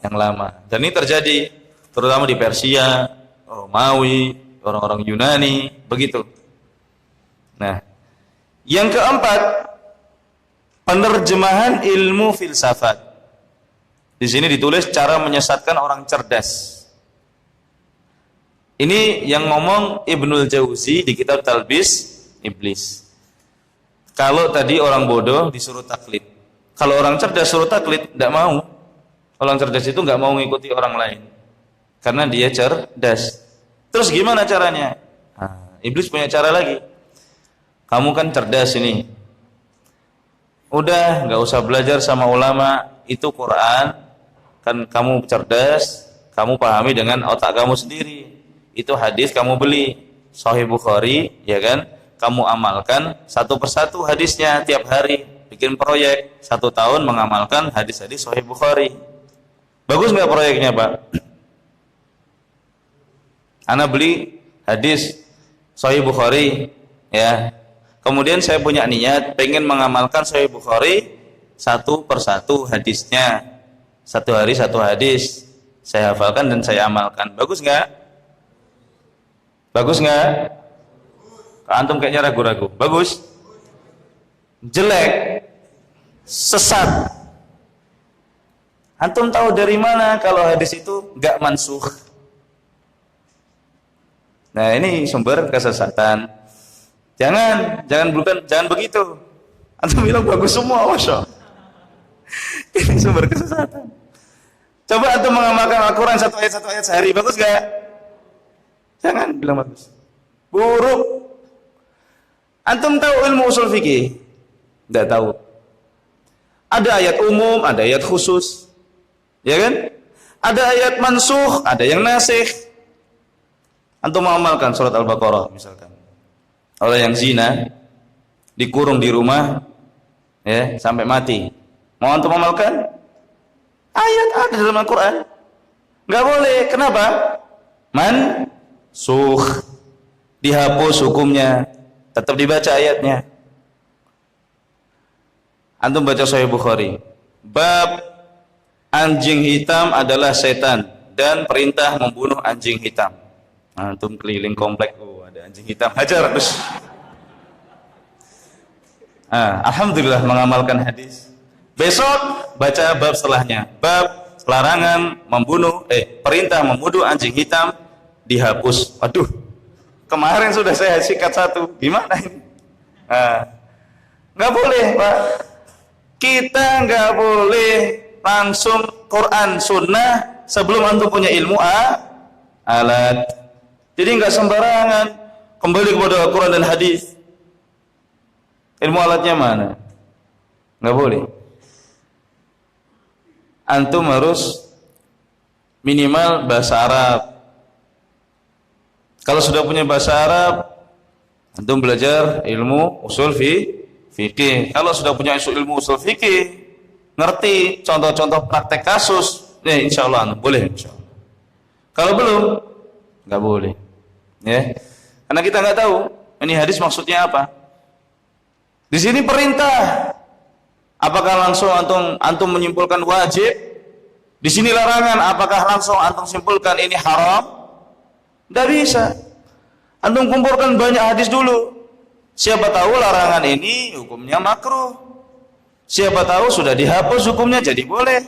lama. Dan ini terjadi terutama di Persia, Romawi, orang-orang Yunani, begitu. Nah, yang keempat, penerjemahan ilmu filsafat. Di sini ditulis cara menyesatkan orang cerdas. Ini yang ngomong Ibnul Jauzi di kitab Talbis Iblis. Kalau tadi orang bodoh disuruh taklid, kalau orang cerdas suruh taklid, tidak mau. Orang cerdas itu nggak mau mengikuti orang lain karena dia cerdas. Terus gimana caranya? Nah, Iblis punya cara lagi. Kamu kan cerdas ini, udah nggak usah belajar sama ulama, itu Quran kan kamu cerdas, kamu pahami dengan otak kamu sendiri. Itu hadis kamu beli Sahih Bukhari, ya kan? Kamu amalkan satu persatu hadisnya tiap hari, bikin proyek 1 tahun mengamalkan hadis-hadis Sahih Bukhari. Bagus nggak proyeknya, Pak? Ana beli hadis Sahih Bukhari, ya. Kemudian saya punya niat pengen mengamalkan Sahih Bukhari satu persatu hadisnya. 1 hari 1 hadis saya hafalkan dan saya amalkan. Bagus nggak? Bagus nggak? Antum kayaknya ragu-ragu. Bagus? Jelek? Sesat? Antum tahu dari mana kalau hadis itu nggak mansukh? Nah, ini sumber kesesatan. Jangan begitu. Antum bilang bagus semua, masya. Ini sumber kesesatan. Coba antum mengamalkan Al-Quran satu ayat sehari, bagus nggak? Jangan bilang bagus. Buruk. Antum tahu ilmu usul fikih? Tidak tahu. Ada ayat umum, ada ayat khusus. Ya kan? Ada ayat mansukh, ada yang nasikh. Antum mengamalkan surat Al-Baqarah misalkan. Orang yang zina dikurung di rumah ya sampai mati. Mau antum amalkan? Ayat ada dalam Al-Quran. Enggak boleh. Kenapa? mansukh. Dihapus hukumnya, tetap dibaca ayatnya. Antum baca Sahih Bukhari. Bab anjing hitam adalah setan dan perintah membunuh anjing hitam. Antum keliling komplek, oh ada anjing hitam, hajar terus. Alhamdulillah mengamalkan hadis. Besok baca bab setelahnya. Bab larangan membunuh, perintah membunuh anjing hitam dihapus. Waduh, kemarin sudah saya sikat satu, gimana ini? Nggak boleh Pak. Kita nggak boleh langsung Quran Sunnah sebelum antum punya ilmu alat. Jadi nggak sembarangan kembali kepada Quran dan hadis. Ilmu alatnya mana? Nggak boleh. Antum harus minimal bahasa Arab. Kalau sudah punya bahasa Arab, antum belajar ilmu usul fikih. Kalau sudah punya ilmu usul fikih, ngerti contoh-contoh praktek kasus, insya Allah antum boleh. Insya Allah. Kalau belum, nggak boleh. Ya, karena kita nggak tahu ini hadis maksudnya apa. Di sini perintah. Apakah langsung antum menyimpulkan wajib? Di sini larangan. Apakah langsung antum simpulkan ini haram? Tidak bisa. Antum kumpulkan banyak hadis dulu. Siapa tahu larangan ini hukumnya makruh. Siapa tahu sudah dihapus hukumnya jadi boleh.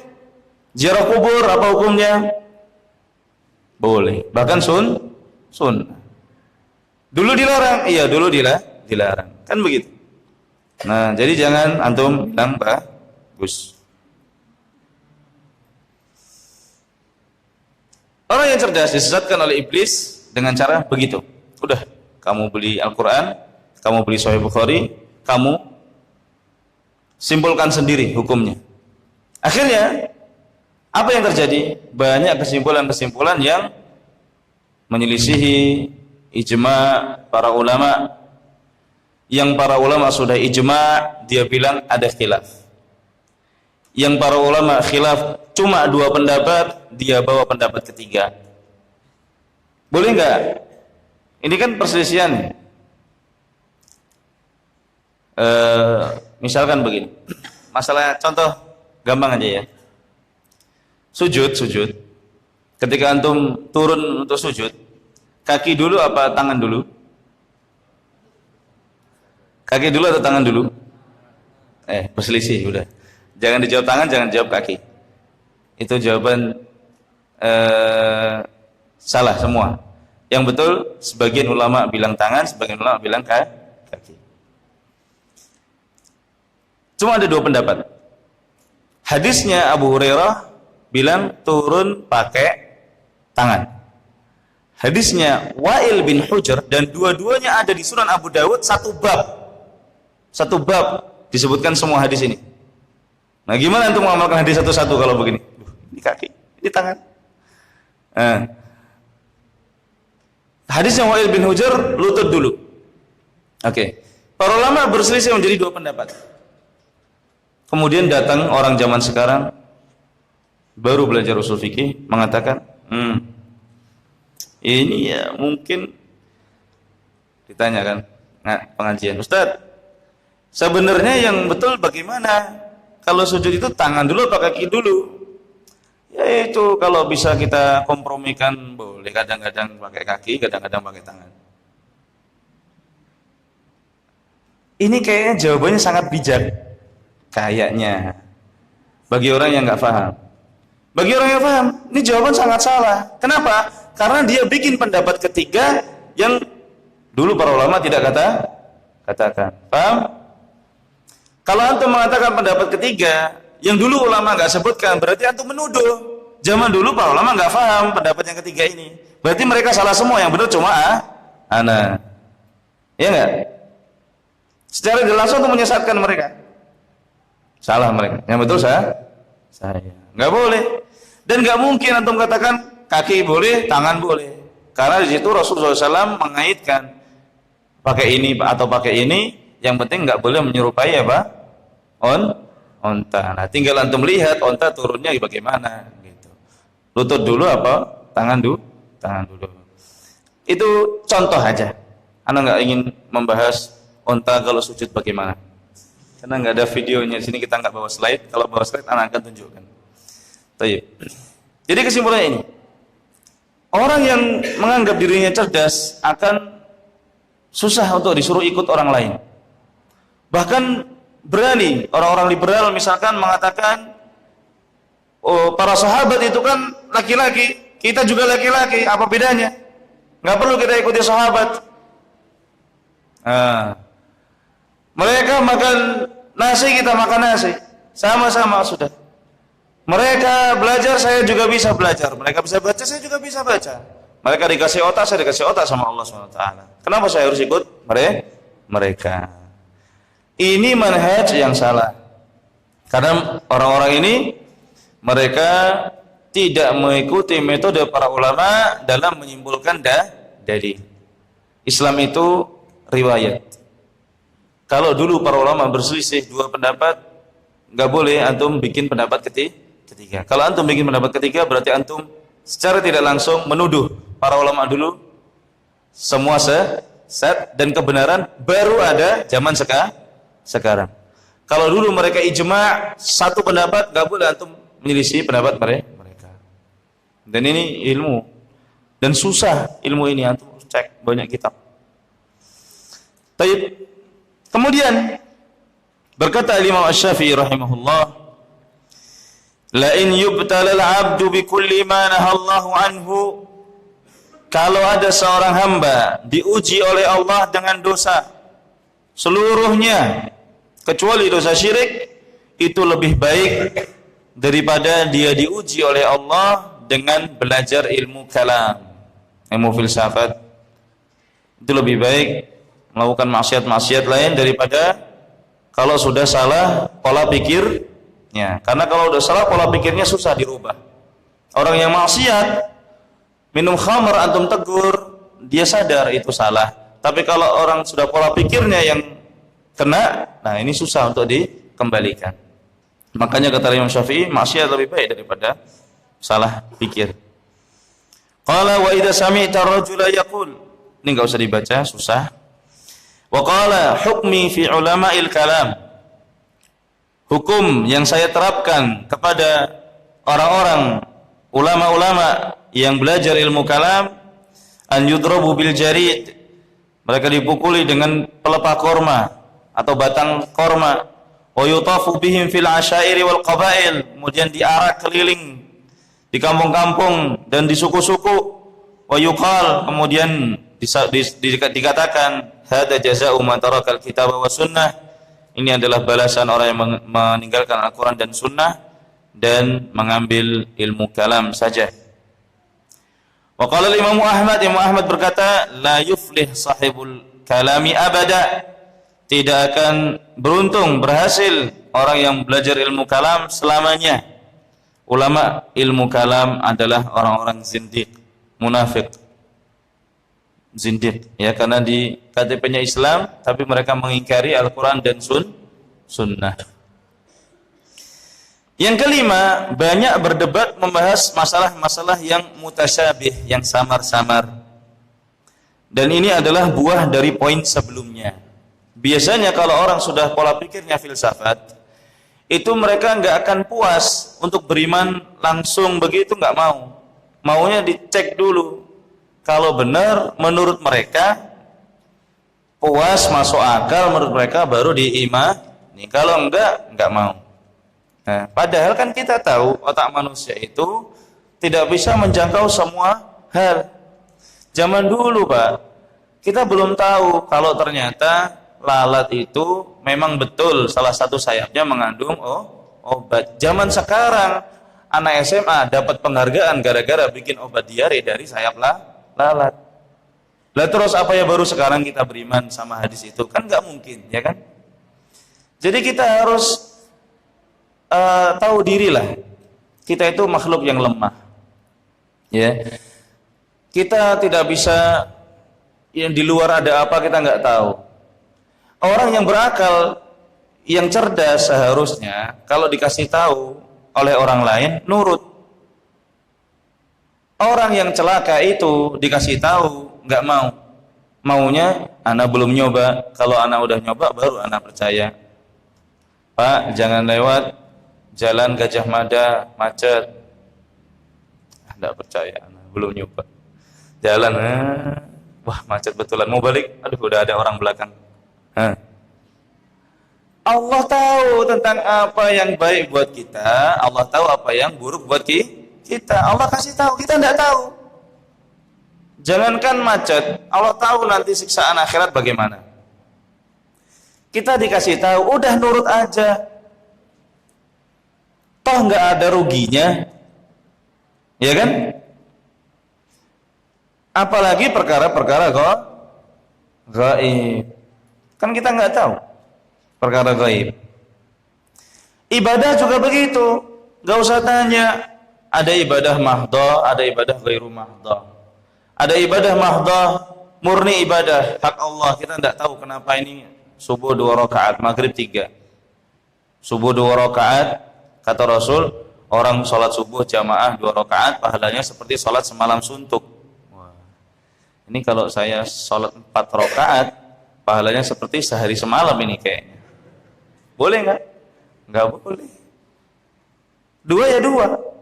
Ziarah kubur apa hukumnya? Boleh. Bahkan sun. Dulu dilarang. Iya, dulu dilarang. Kan begitu. Nah, jadi jangan antum bilang bagus. Orang yang cerdas disesatkan oleh iblis dengan cara begitu. Udah, kamu beli Al-Quran, kamu beli Sahih Bukhari, kamu simpulkan sendiri hukumnya. Akhirnya, apa yang terjadi? Banyak kesimpulan-kesimpulan yang menyelisihi ijma para ulama. Yang para ulama sudah ijma, dia bilang ada khilaf. Yang para ulama khilaf cuma 2 pendapat, dia bawa pendapat ketiga. Boleh nggak? Ini kan perselisihan. Misalkan begini, masalah contoh gampang aja ya. Sujud. Ketika antum turun untuk sujud, kaki dulu apa tangan dulu? Kaki dulu atau tangan dulu? Berselisih udah. Jangan dijawab tangan, jangan jawab kaki. Itu jawaban salah semua. Yang betul sebagian ulama bilang tangan, sebagian ulama bilang kaki. Cuma ada 2 pendapat. Hadisnya Abu Hurairah bilang turun pakai tangan. Hadisnya Wa'il bin Hujr, dan dua-duanya ada di Sunan Abu Dawud, satu bab disebutkan semua hadis ini. Nah, gimana untuk mengamalkan hadis satu-satu kalau begini? Ini kaki, ini tangan. Hadisnya Wa'il bin Hujr, lutut dulu. Oke. Para ulama berselisih menjadi 2 pendapat. Kemudian datang orang zaman sekarang baru belajar usul fikih mengatakan, ini ya mungkin ditanyakan pengajian, Ustaz, sebenarnya yang betul bagaimana? Kalau sujud itu tangan dulu atau kaki dulu? Ya itu kalau bisa kita kompromikan boleh, kadang-kadang pakai kaki, kadang-kadang pakai tangan. Ini kayaknya jawabannya sangat bijak. Kayaknya. Bagi orang yang nggak paham. Bagi orang yang paham, ini jawaban sangat salah. Kenapa? Karena dia bikin pendapat ketiga yang dulu para ulama tidak katakan. Paham? Kalau antum mengatakan pendapat ketiga yang dulu ulama nggak sebutkan, berarti antum menuduh. Zaman dulu para ulama nggak paham pendapat yang ketiga ini. Berarti mereka salah semua, yang benar cuma ana. Iya nggak? Secara langsung untuk menyesatkan mereka. Salah mereka. Yang betul saya. Nggak boleh. Dan nggak mungkin antum katakan kaki boleh, tangan boleh. Karena di situ Rasulullah SAW mengaitkan pakai ini atau pakai ini, yang penting nggak boleh menyerupai apa? Onta. Nah, tinggal antum lihat onta turunnya bagaimana gitu. Lutut dulu apa? Tangan dulu. Itu contoh aja. Ana nggak ingin membahas onta kalau sujud bagaimana. Karena nggak ada videonya di sini, kita nggak bawa slide. Kalau bawa slide, ana akan tunjukkan. Baik. Jadi kesimpulannya ini, orang yang menganggap dirinya cerdas akan susah untuk disuruh ikut orang lain. Bahkan berani orang-orang liberal misalkan mengatakan, oh, para sahabat itu kan laki-laki, kita juga laki-laki, apa bedanya? Nggak perlu kita ikuti sahabat. Mereka makan nasi, kita makan nasi, sama-sama sudah. Mereka belajar, saya juga bisa belajar. Mereka bisa baca, saya juga bisa baca. Mereka dikasih otak, saya dikasih otak sama Allah SWT. Kenapa saya harus ikut mereka? Ini manhaj yang salah. Karena orang-orang ini, mereka tidak mengikuti metode para ulama dalam menyimpulkan dalil. Islam itu riwayat. Kalau dulu para ulama berselisih dua pendapat, nggak boleh antum bikin pendapat ketiga. Kalau antum bikin pendapat ketiga, berarti antum secara tidak langsung menuduh para ulama dulu semua sesat dan kebenaran baru ada zaman sekarang. Kalau dulu mereka ijma satu pendapat, nggak boleh antum menyelisih pendapat mereka. Dan ini ilmu, dan susah ilmu ini, antum cek banyak kitab. Taib. Kemudian berkata Imam Asy-Syafi'i rahimahullah, la in yubtala al-'abdu bi kulli ma nahallahu anhu, kalau ada seorang hamba diuji oleh Allah dengan dosa seluruhnya kecuali dosa syirik, itu lebih baik daripada dia diuji oleh Allah dengan belajar ilmu kalam, ilmu filsafat. Itu lebih baik melakukan maksiat-maksiat lain daripada kalau sudah salah pola pikirnya. Karena kalau sudah salah pola pikirnya susah dirubah. Orang yang maksiat minum khamr, antum tegur, dia sadar itu salah. Tapi kalau orang sudah pola pikirnya yang kena, nah ini susah untuk dikembalikan. Makanya kata Imam Syafi'i, maksiat lebih baik daripada salah pikir. Qala wa idza sami'ta ar-rajula yaqul, ini enggak usah dibaca, susah. Wa qala hukmi fi ulama'il kalam, hukum yang saya terapkan kepada orang-orang ulama-ulama yang belajar ilmu kalam, an yudrabu bil jarid, mereka dipukuli dengan pelepah korma atau batang korma, wa yutafu bihim fil asyairi wal qabail, kemudian diarak keliling di kampung-kampung dan di suku-suku, wa yuqal, kemudian dikatakan hada jazaa'u man tarakal kitab wa sunnah, ini adalah balasan orang yang meninggalkan Al-Quran dan Sunnah dan mengambil ilmu kalam saja. Wa qala Imam Ahmad berkata, la yuflih sahibul kalami abada, tidak akan beruntung, berhasil orang yang belajar ilmu kalam selamanya. Ulama ilmu kalam adalah orang-orang zindiq, munafik, zindiq, ya, karena di KTP-nya Islam tapi mereka mengingkari Al-Quran dan Sunnah. Yang kelima, banyak berdebat membahas masalah-masalah yang mutasyabih, yang samar-samar. Dan ini adalah buah dari poin sebelumnya. Biasanya kalau orang sudah pola pikirnya filsafat, itu mereka nggak akan puas untuk beriman langsung begitu, nggak mau. Maunya dicek dulu. Kalau benar menurut mereka, puas, masuk akal menurut mereka, baru diimani. Kalau enggak mau. Nah, padahal kan kita tahu otak manusia itu tidak bisa menjangkau semua hal. Zaman dulu, Pak, kita belum tahu kalau ternyata lalat itu memang betul salah satu sayapnya mengandung obat. Zaman sekarang anak SMA dapat penghargaan gara-gara bikin obat diare dari sayap lalat. Lah terus apa ya baru sekarang kita beriman sama hadis itu? Kan nggak mungkin, ya kan? Jadi kita harus tahu dirilah, kita itu makhluk yang lemah, ya. Kita tidak bisa, yang di luar ada apa kita nggak tahu. Orang yang berakal, yang cerdas seharusnya kalau dikasih tahu oleh orang lain nurut. Orang yang celaka itu dikasih tahu nggak mau. Maunya ana belum nyoba. Kalau ana udah nyoba baru ana percaya. Pak, jangan lewat jalan Gajah Mada, macet. Enggak percaya, ana belum nyoba. Jalan, wah macet betulan. Mau balik, aduh udah ada orang belakang. Allah tahu tentang apa yang baik buat kita, Allah tahu apa yang buruk buat kita. Allah kasih tahu, kita tidak tahu. Jangankan macet, Allah tahu nanti siksaan akhirat bagaimana. Kita dikasih tahu, udah nurut aja. Toh nggak ada ruginya, ya kan? Apalagi perkara-perkara gaib. Kan kita nggak tahu perkara gaib. Ibadah juga begitu, nggak usah tanya. Ada ibadah mahdoh, ada ibadah ghairu mahdoh. Ada ibadah mahdoh, murni ibadah hak Allah. Kita tidak tahu kenapa ini subuh 2 rakaat, maghrib 3. Subuh 2 rakaat, kata Rasul, orang sholat subuh jamaah 2 rakaat, pahalanya seperti sholat semalam suntuk. Wah. Ini kalau saya sholat 4 rakaat, pahalanya seperti sehari semalam ini kayaknya. Boleh nggak? Nggak boleh. 2 ya 2.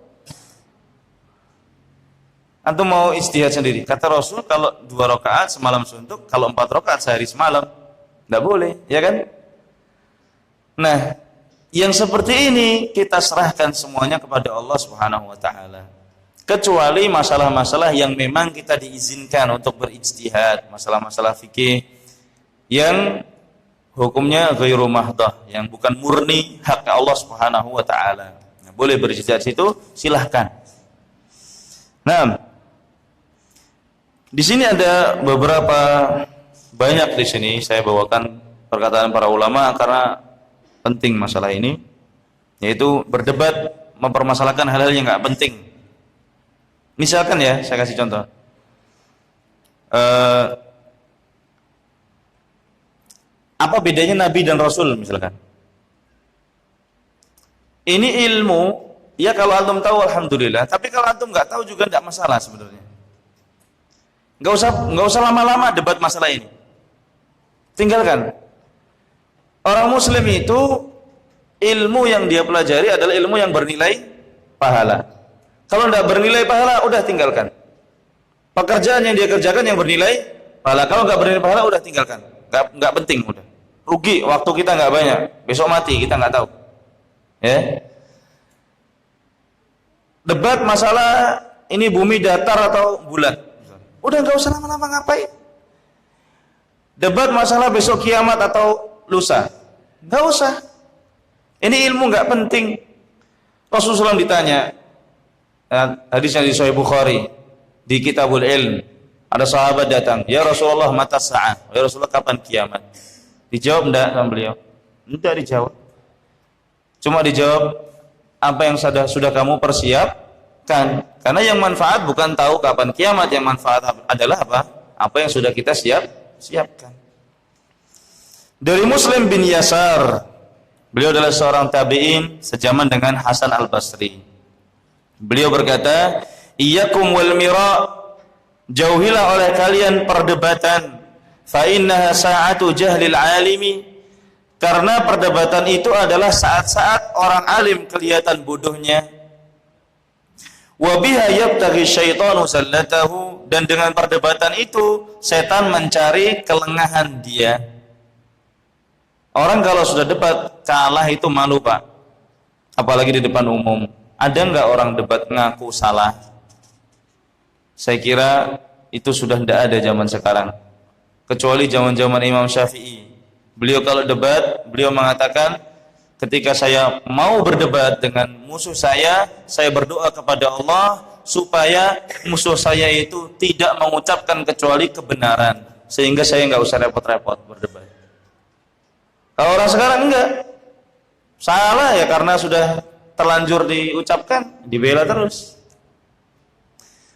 Antum mau ijtihad sendiri. Kata Rasul kalau 2 rakaat semalam suntuk, kalau 4 rakaat sehari semalam, nggak boleh, ya kan? Nah, yang seperti ini kita serahkan semuanya kepada Allah Subhanahu wa taala. Kecuali masalah-masalah yang memang kita diizinkan untuk berijtihad, masalah-masalah fikih yang hukumnya ghairu mahdoh, yang bukan murni hak Allah Subhanahu wa taala. Nah, boleh berijtihad situ, silahkan. Nah, di sini ada beberapa banyak di sini saya bawakan perkataan para ulama karena penting masalah ini, yaitu berdebat mempermasalahkan hal-hal yang nggak penting. Misalkan ya, saya kasih contoh. Apa bedanya Nabi dan Rasul misalkan? Ini ilmu, ya kalau antum tahu alhamdulillah, tapi kalau antum nggak tahu juga tidak masalah sebenarnya. Nggak usah lama-lama debat masalah ini. Tinggalkan. Orang Muslim itu ilmu yang dia pelajari adalah ilmu yang bernilai pahala. Kalau tidak bernilai pahala, udah tinggalkan. Pekerjaan yang dia kerjakan yang bernilai pahala. Kalau nggak bernilai pahala, udah tinggalkan. Nggak penting, udah. Rugi, waktu kita nggak banyak. Besok mati, kita nggak tahu. Ya. Debat masalah ini bumi datar atau bulat. Udah nggak usah lama-lama ngapain. Debat masalah besok kiamat atau lusa. Nggak usah. Ini ilmu nggak penting. Rasulullah SAW ditanya, hadisnya di Sahih Bukhari, di Kitabul Ilm, ada sahabat datang, ya Rasulullah mata sa'ah, ya Rasulullah kapan kiamat? Dijawab enggak sama beliau? Enggak dijawab. Cuma dijawab apa yang sudah kamu persiapkan. Karena yang manfaat bukan tahu kapan kiamat, yang manfaat adalah apa? Apa yang sudah kita siapkan. Dari Muslim bin Yasar, beliau adalah seorang tabi'in sejaman dengan Hasan al-Basri. Beliau berkata, iyyakum wal mira', jauhilah oleh kalian perdebatan, fa innaha sa'atu jahlil alimi, karena perdebatan itu adalah saat-saat orang alim kelihatan bodohnya. Wa biha yabtaghi syaitanu sallatahu, dan dengan perdebatan itu setan mencari kelengahan dia. Orang kalau sudah debat kalah itu malu, Pak. Apalagi di depan umum. Ada enggak orang debat ngaku salah? Saya kira itu sudah tidak ada zaman sekarang. Kecuali zaman-zaman Imam Syafi'i. Beliau kalau debat, beliau mengatakan, ketika saya mau berdebat dengan musuh saya berdoa kepada Allah supaya musuh saya itu tidak mengucapkan kecuali kebenaran, sehingga saya nggak usah repot-repot berdebat. Kalau orang sekarang enggak, salah ya karena sudah terlanjur diucapkan, dibela terus.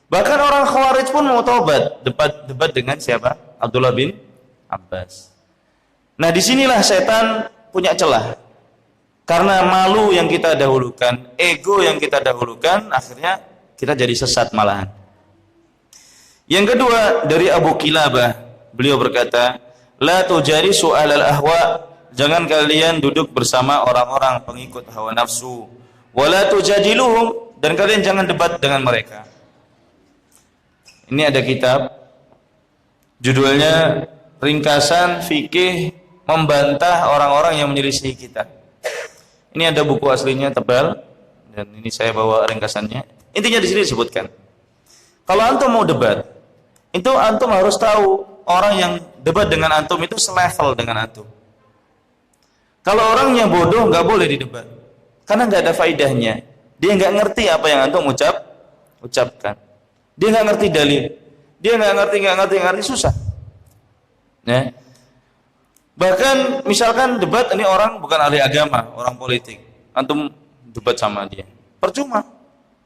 Bahkan orang Khawarij pun mau tobat, debat dengan siapa? Abdullah bin Abbas. Nah, disinilah setan punya celah. Karena malu yang kita dahulukan, ego yang kita dahulukan, akhirnya kita jadi sesat malahan. Yang kedua dari Abu Kilabah, beliau berkata, la tujalisu alal ahwa, jangan kalian duduk bersama orang-orang pengikut hawa nafsu, wala tujadiluhum, dan kalian jangan debat dengan mereka. Ini ada kitab judulnya Ringkasan Fikih Membantah Orang-orang yang Menyelisih Kita. Ini ada buku aslinya tebal dan ini saya bawa ringkasannya. Intinya di sini disebutkan, kalau antum mau debat, itu antum harus tahu orang yang debat dengan antum itu selevel dengan antum. Kalau orangnya bodoh nggak boleh didebat, karena nggak ada faidahnya. Dia nggak ngerti apa yang antum ucapkan. Dia nggak ngerti dalil. Dia nggak ngerti susah. Ya. Bahkan misalkan debat ini orang bukan ahli agama, orang politik, antum debat sama dia, percuma.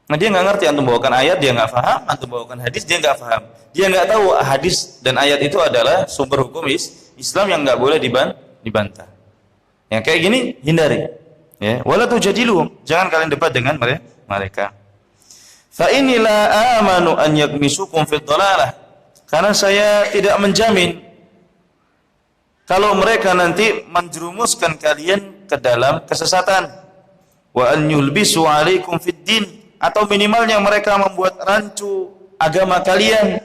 Nah dia nggak ngerti, antum bawakan ayat dia nggak paham, antum bawakan hadis dia nggak paham. Dia nggak tahu hadis dan ayat itu adalah sumber hukum Islam yang nggak boleh dibantah. Yang kayak gini hindari. Ya, wala tujadiluhum, jangan kalian debat dengan mereka. Fa inilah amanu an yakmisukum fid dhalalah, karena saya tidak menjamin kalau mereka nanti menjerumuskan kalian ke dalam kesesatan, wa an yulbisu alaikum fid din, atau minimalnya mereka membuat rancu agama kalian,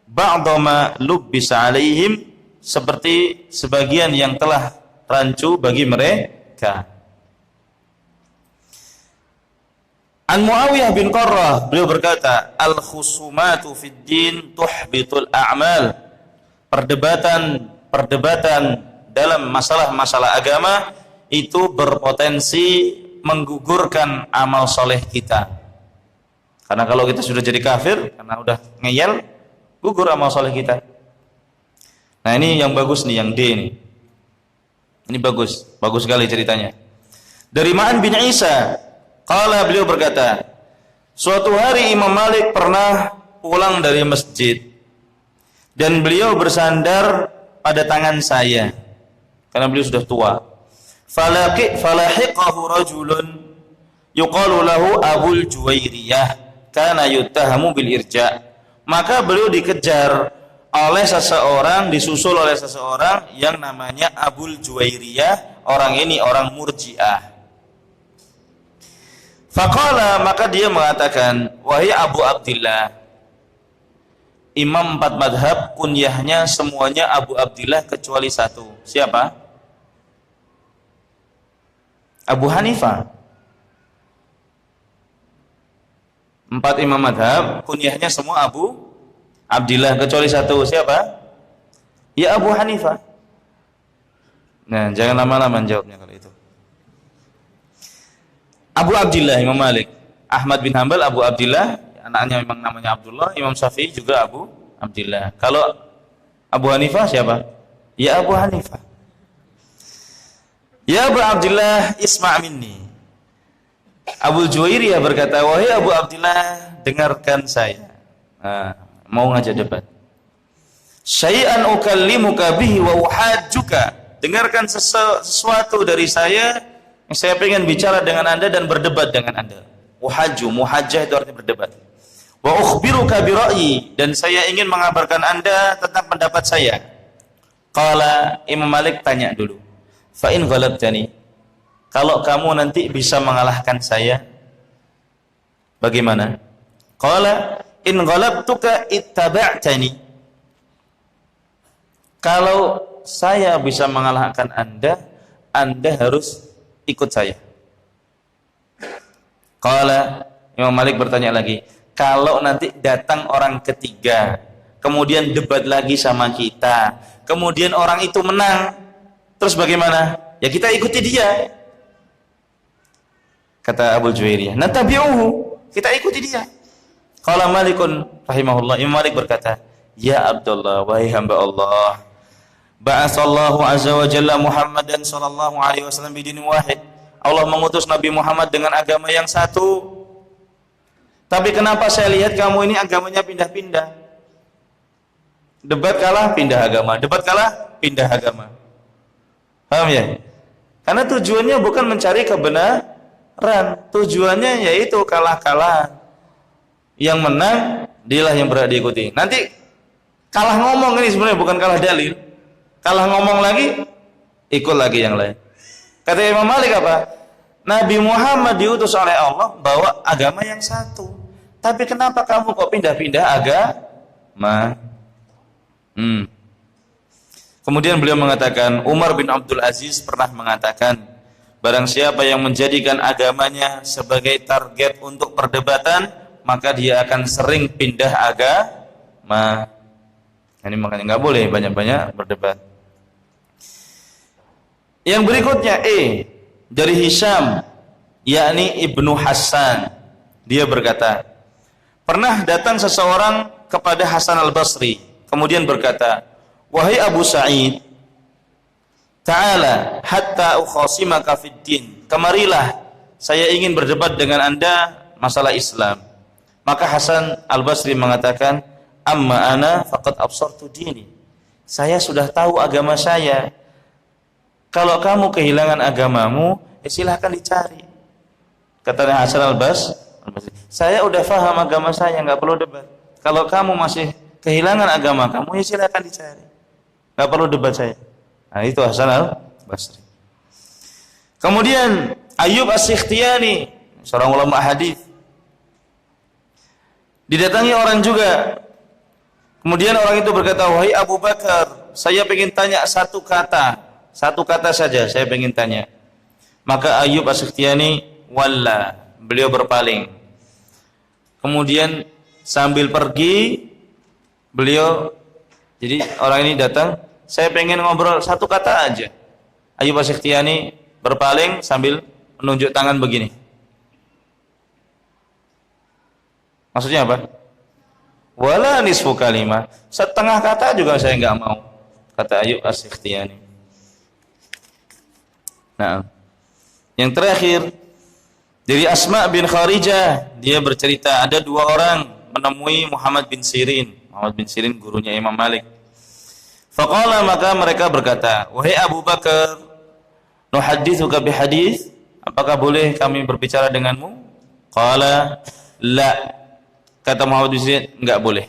ba'dama lubbisa alaihim, seperti sebagian yang telah rancu bagi mereka. An Muawiyah bin Qarrah, beliau berkata, al-khusumatu fid din tuhbitul a'mal. Perdebatan dalam masalah-masalah agama itu berpotensi menggugurkan amal soleh kita. Karena kalau kita sudah jadi kafir, karena udah ngeyel, gugur amal soleh kita. Nah ini yang bagus nih, yang D ini. Ini bagus sekali ceritanya. Dari Ma'an bin Isa, qala, beliau berkata, suatu hari Imam Malik pernah pulang dari masjid dan beliau bersandar pada tangan saya karena beliau sudah tua. Falahiqahu rajulun yuqalu lahu Abul Juwairiyah kana yuttahamu bil irja. Maka beliau dikejar oleh seseorang, disusul oleh seseorang yang namanya Abul Juwairiyah. Orang ini orang Murji'ah. Faqala, maka dia mengatakan, wahai Abu Abdillah, Imam 4 madhab kunyahnya semuanya Abu Abdillah kecuali satu. Siapa? Abu Hanifah. 4 imam madhab kunyahnya semua Abu Abdillah kecuali satu. Siapa? Ya Abu Hanifah. Nah jangan lama-lama jawabnya kalau itu. Abu Abdillah Imam Malik, Ahmad bin Hanbal Abu Abdillah, anaknya memang namanya Abdullah. Imam Syafi'i juga Abu Abdillah. Kalau Abu Hanifah siapa? Ya Abu Hanifah. Ya Abu Abdillah, isma' minni. Abu Juwairiyah berkata, wahai Abu Abdillah, dengarkan saya. Mau ngajak debat. Syai'an ukallimuka bihi wa uhajjuka. Dengarkan sesuatu dari saya yang saya ingin bicara dengan Anda dan berdebat dengan Anda. Uhajju, muhajjah itu artinya berdebat. Wa ukhbiruka bi ra'yi, dan saya ingin mengabarkan Anda tentang pendapat saya. Qala, Imam Malik tanya dulu. Fa in ghalabtani, kalau kamu nanti bisa mengalahkan saya, bagaimana? Qala in ghalabtuka ittaba'tani. Kalau saya bisa mengalahkan Anda harus ikut saya. Qala, Imam Malik bertanya lagi, kalau nanti datang orang ketiga, kemudian debat lagi sama kita, kemudian orang itu menang, terus bagaimana? Ya kita ikuti dia. Kata Abu Juwairiyah, natabi'uhu, kita ikuti dia. Qala Malikun rahimahullah, Imam Malik berkata, ya Abdullah, wahai hamba Allah, ba'atsallahu azza wa jalla Muhammadan sallallahu alaihi wasallam bidinin wahid. Allah mengutus Nabi Muhammad dengan agama yang satu. Tapi kenapa saya lihat kamu ini agamanya pindah-pindah? Debat kalah pindah agama, debat kalah pindah agama. Paham ya? Karena tujuannya bukan mencari kebenaran, tujuannya yaitu kalah-kalah. Yang menang dialah yang berhak diikuti. Nanti kalah ngomong ini sebenarnya bukan kalah dalil. Kalah ngomong lagi, ikut lagi yang lain. Kata Imam Malik apa? Nabi Muhammad diutus oleh Allah bawa agama yang satu. Tapi kenapa kamu kok pindah-pindah agama? Kemudian beliau mengatakan, Umar bin Abdul Aziz pernah mengatakan, barang siapa yang menjadikan agamanya sebagai target untuk perdebatan, maka dia akan sering pindah agama. Ini makanya nggak boleh banyak-banyak berdebat. Yang berikutnya dari Hisham, yakni Ibnu Hasan. Dia berkata, pernah datang seseorang kepada Hasan al-Basri, kemudian berkata, wahai Abu Sa'id, ta'ala hatta ukhasimaka fid din. Kemarilah, saya ingin berdebat dengan Anda masalah Islam. Maka Hasan al-Basri mengatakan, amma ana faqad absartu dini. Saya sudah tahu agama saya. Kalau kamu kehilangan agamamu, silahkan dicari. Kata Hasan al-Basri, saya udah paham agama saya, nggak perlu debat. Kalau kamu masih kehilangan agama kamu, silahkan dicari. Nggak perlu debat saya. Nah, itu Hasan al-Basri. Kemudian Ayyub as-Sikhtiyani, seorang ulama hadis, didatangi orang juga. Kemudian orang itu berkata, wahai Abu Bakar, saya ingin tanya satu kata saja saya ingin tanya. Maka Ayyub as-Sikhtiyani walla, beliau berpaling. Kemudian sambil pergi, beliau, jadi orang ini datang, saya pengen ngobrol satu kata aja. Ayyub as-Sikhtiyani berpaling sambil menunjuk tangan begini. Maksudnya apa? Wala nisfu kalimah, setengah kata juga saya nggak mau, kata Ayyub as-Sikhtiyani. Nah, yang terakhir dari Asma bin Kharijah, dia bercerita ada dua orang menemui Muhammad bin Sirin. Muhammad bin Sirin gurunya Imam Malik. Faqala, maka mereka berkata, wahai Abu Bakar, nuhaddithuka bihadits, apakah boleh kami berbicara denganmu? Qala la. Kata Muhammad bin Sirin, enggak boleh.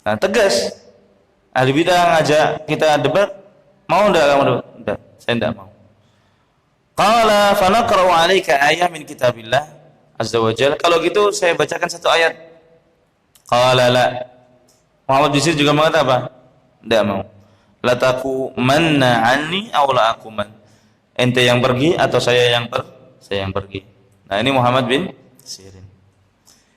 Nah, tegas. Ahli bidah ngajak kita debat, mau enggak kamu debat? Enggak, saya enggak mau. Qala fa naqra'u 'alaika ayah min kitabillah azza wa jalla. Kalau gitu saya bacakan satu ayat. Qala la. Muhammad bin Sirin juga mengatakan apa? Enggak mau. La taqumanna 'anni aw la aquman. Ente yang pergi atau saya yang pergi. Nah, ini Muhammad bin Sirin.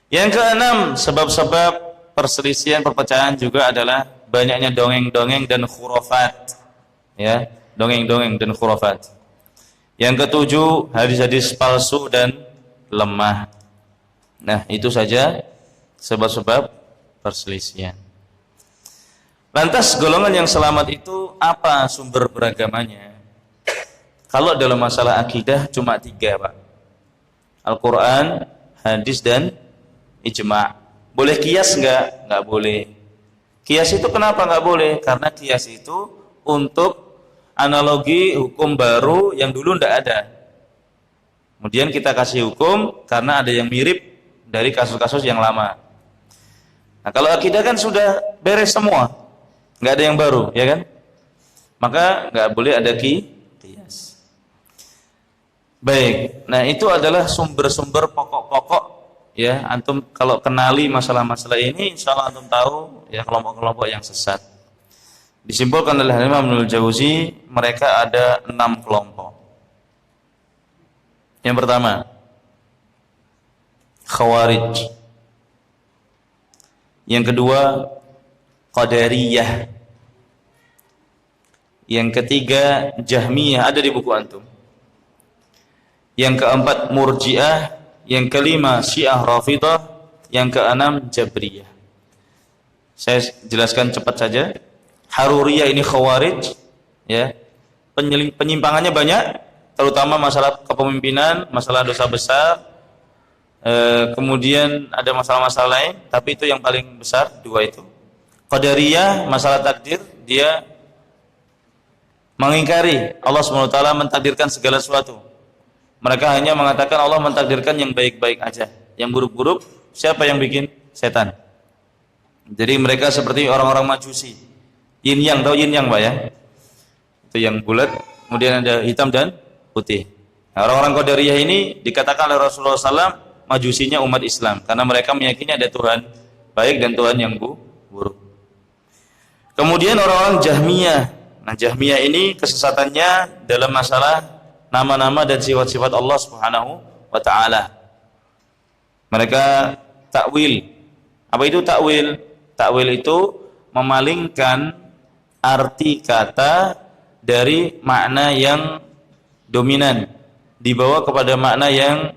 Yang keenam, sebab-sebab perselisihan perpecahan juga adalah banyaknya dongeng-dongeng dan khurafat. Ya, dongeng-dongeng dan khurafat. Yang ketujuh, hadis-hadis palsu dan lemah. Nah, itu saja sebab-sebab perselisihan. Lantas golongan yang selamat itu apa sumber beragamanya? Kalau dalam masalah akidah cuma 3, Pak. Al-Quran, hadis dan ijma'. Boleh kias enggak? Enggak boleh. Kias itu kenapa enggak boleh? Karena kias itu untuk analogi hukum baru yang dulu enggak ada. Kemudian kita kasih hukum karena ada yang mirip dari kasus-kasus yang lama. Nah, kalau akidah kan sudah beres semua. Enggak ada yang baru, ya kan? Maka enggak boleh ada kias. Baik. Nah, itu adalah sumber-sumber pokok-pokok. Ya, antum kalau kenali masalah-masalah ini, insyaallah antum tahu ya kelompok-kelompok yang sesat. Disimpulkan oleh Imam Ibnu Jauzi, mereka ada 6 kelompok. Yang pertama, Khawarij. Yang kedua, Qadariyah. Yang ketiga, Jahmiyah, ada di buku antum. Yang keempat, Murji'ah. Yang kelima, Syiah Rafidhah. Yang keenam, Jabriyah. Saya jelaskan cepat saja. Haruriyah ini Khawarij, ya. Penyimpangannya banyak, terutama masalah kepemimpinan, masalah dosa besar. Kemudian ada masalah-masalah lain, tapi itu yang paling besar, 2 itu. Qadariyah, masalah takdir, dia mengingkari Allah SWT mentakdirkan segala sesuatu. Mereka hanya mengatakan Allah mentakdirkan yang baik-baik aja. Yang buruk-buruk, siapa yang bikin? Setan. Jadi mereka seperti orang-orang Majusi. Yin yang, tahu yin yang Pak ya? Itu yang bulat, kemudian ada hitam dan putih. Nah, orang-orang Qadariyah ini dikatakan oleh Rasulullah SAW majusinya umat Islam karena mereka meyakini ada Tuhan baik dan Tuhan yang buruk. Kemudian orang-orang Jahmiyah. Nah, Jahmiyah ini kesesatannya dalam masalah nama-nama dan sifat-sifat Allah Subhanahu wa taala. Mereka takwil. Apa itu takwil? Takwil itu memalingkan arti kata dari makna yang dominan dibawa kepada makna yang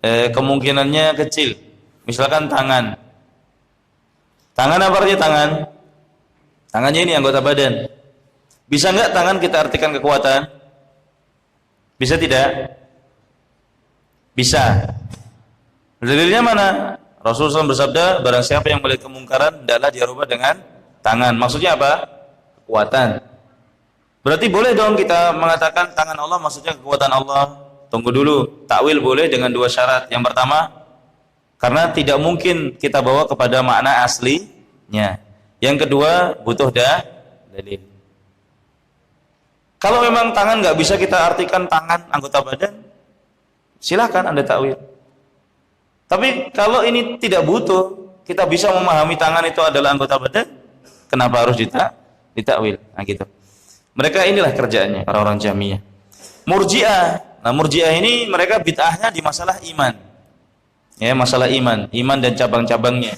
kemungkinannya kecil. Misalkan tangan. Tangan apa artinya tangan? Tangannya ini anggota badan. Bisa enggak tangan kita artikan kekuatan? Bisa tidak? Bisa. Dalilnya mana? Rasulullah SAW bersabda, barang siapa yang melihat kemungkaran, hendaklah dia rubah dengan tangan. Maksudnya apa? Kekuatan. Berarti boleh dong kita mengatakan tangan Allah maksudnya kekuatan Allah. Tunggu dulu, takwil boleh dengan dua syarat. Yang pertama, karena tidak mungkin kita bawa kepada makna aslinya. Yang kedua, butuh dalil. Kalau memang tangan nggak bisa kita artikan tangan anggota badan, silakan Anda takwil. Tapi kalau ini tidak butuh, kita bisa memahami tangan itu adalah anggota badan, kenapa harus ditakwil? Nah gitu. Mereka inilah kerjaannya orang-orang Jahmiyah. Murji'ah. Nah, Murji'ah ini mereka bid'ahnya di masalah iman. Ya, masalah iman dan cabang-cabangnya.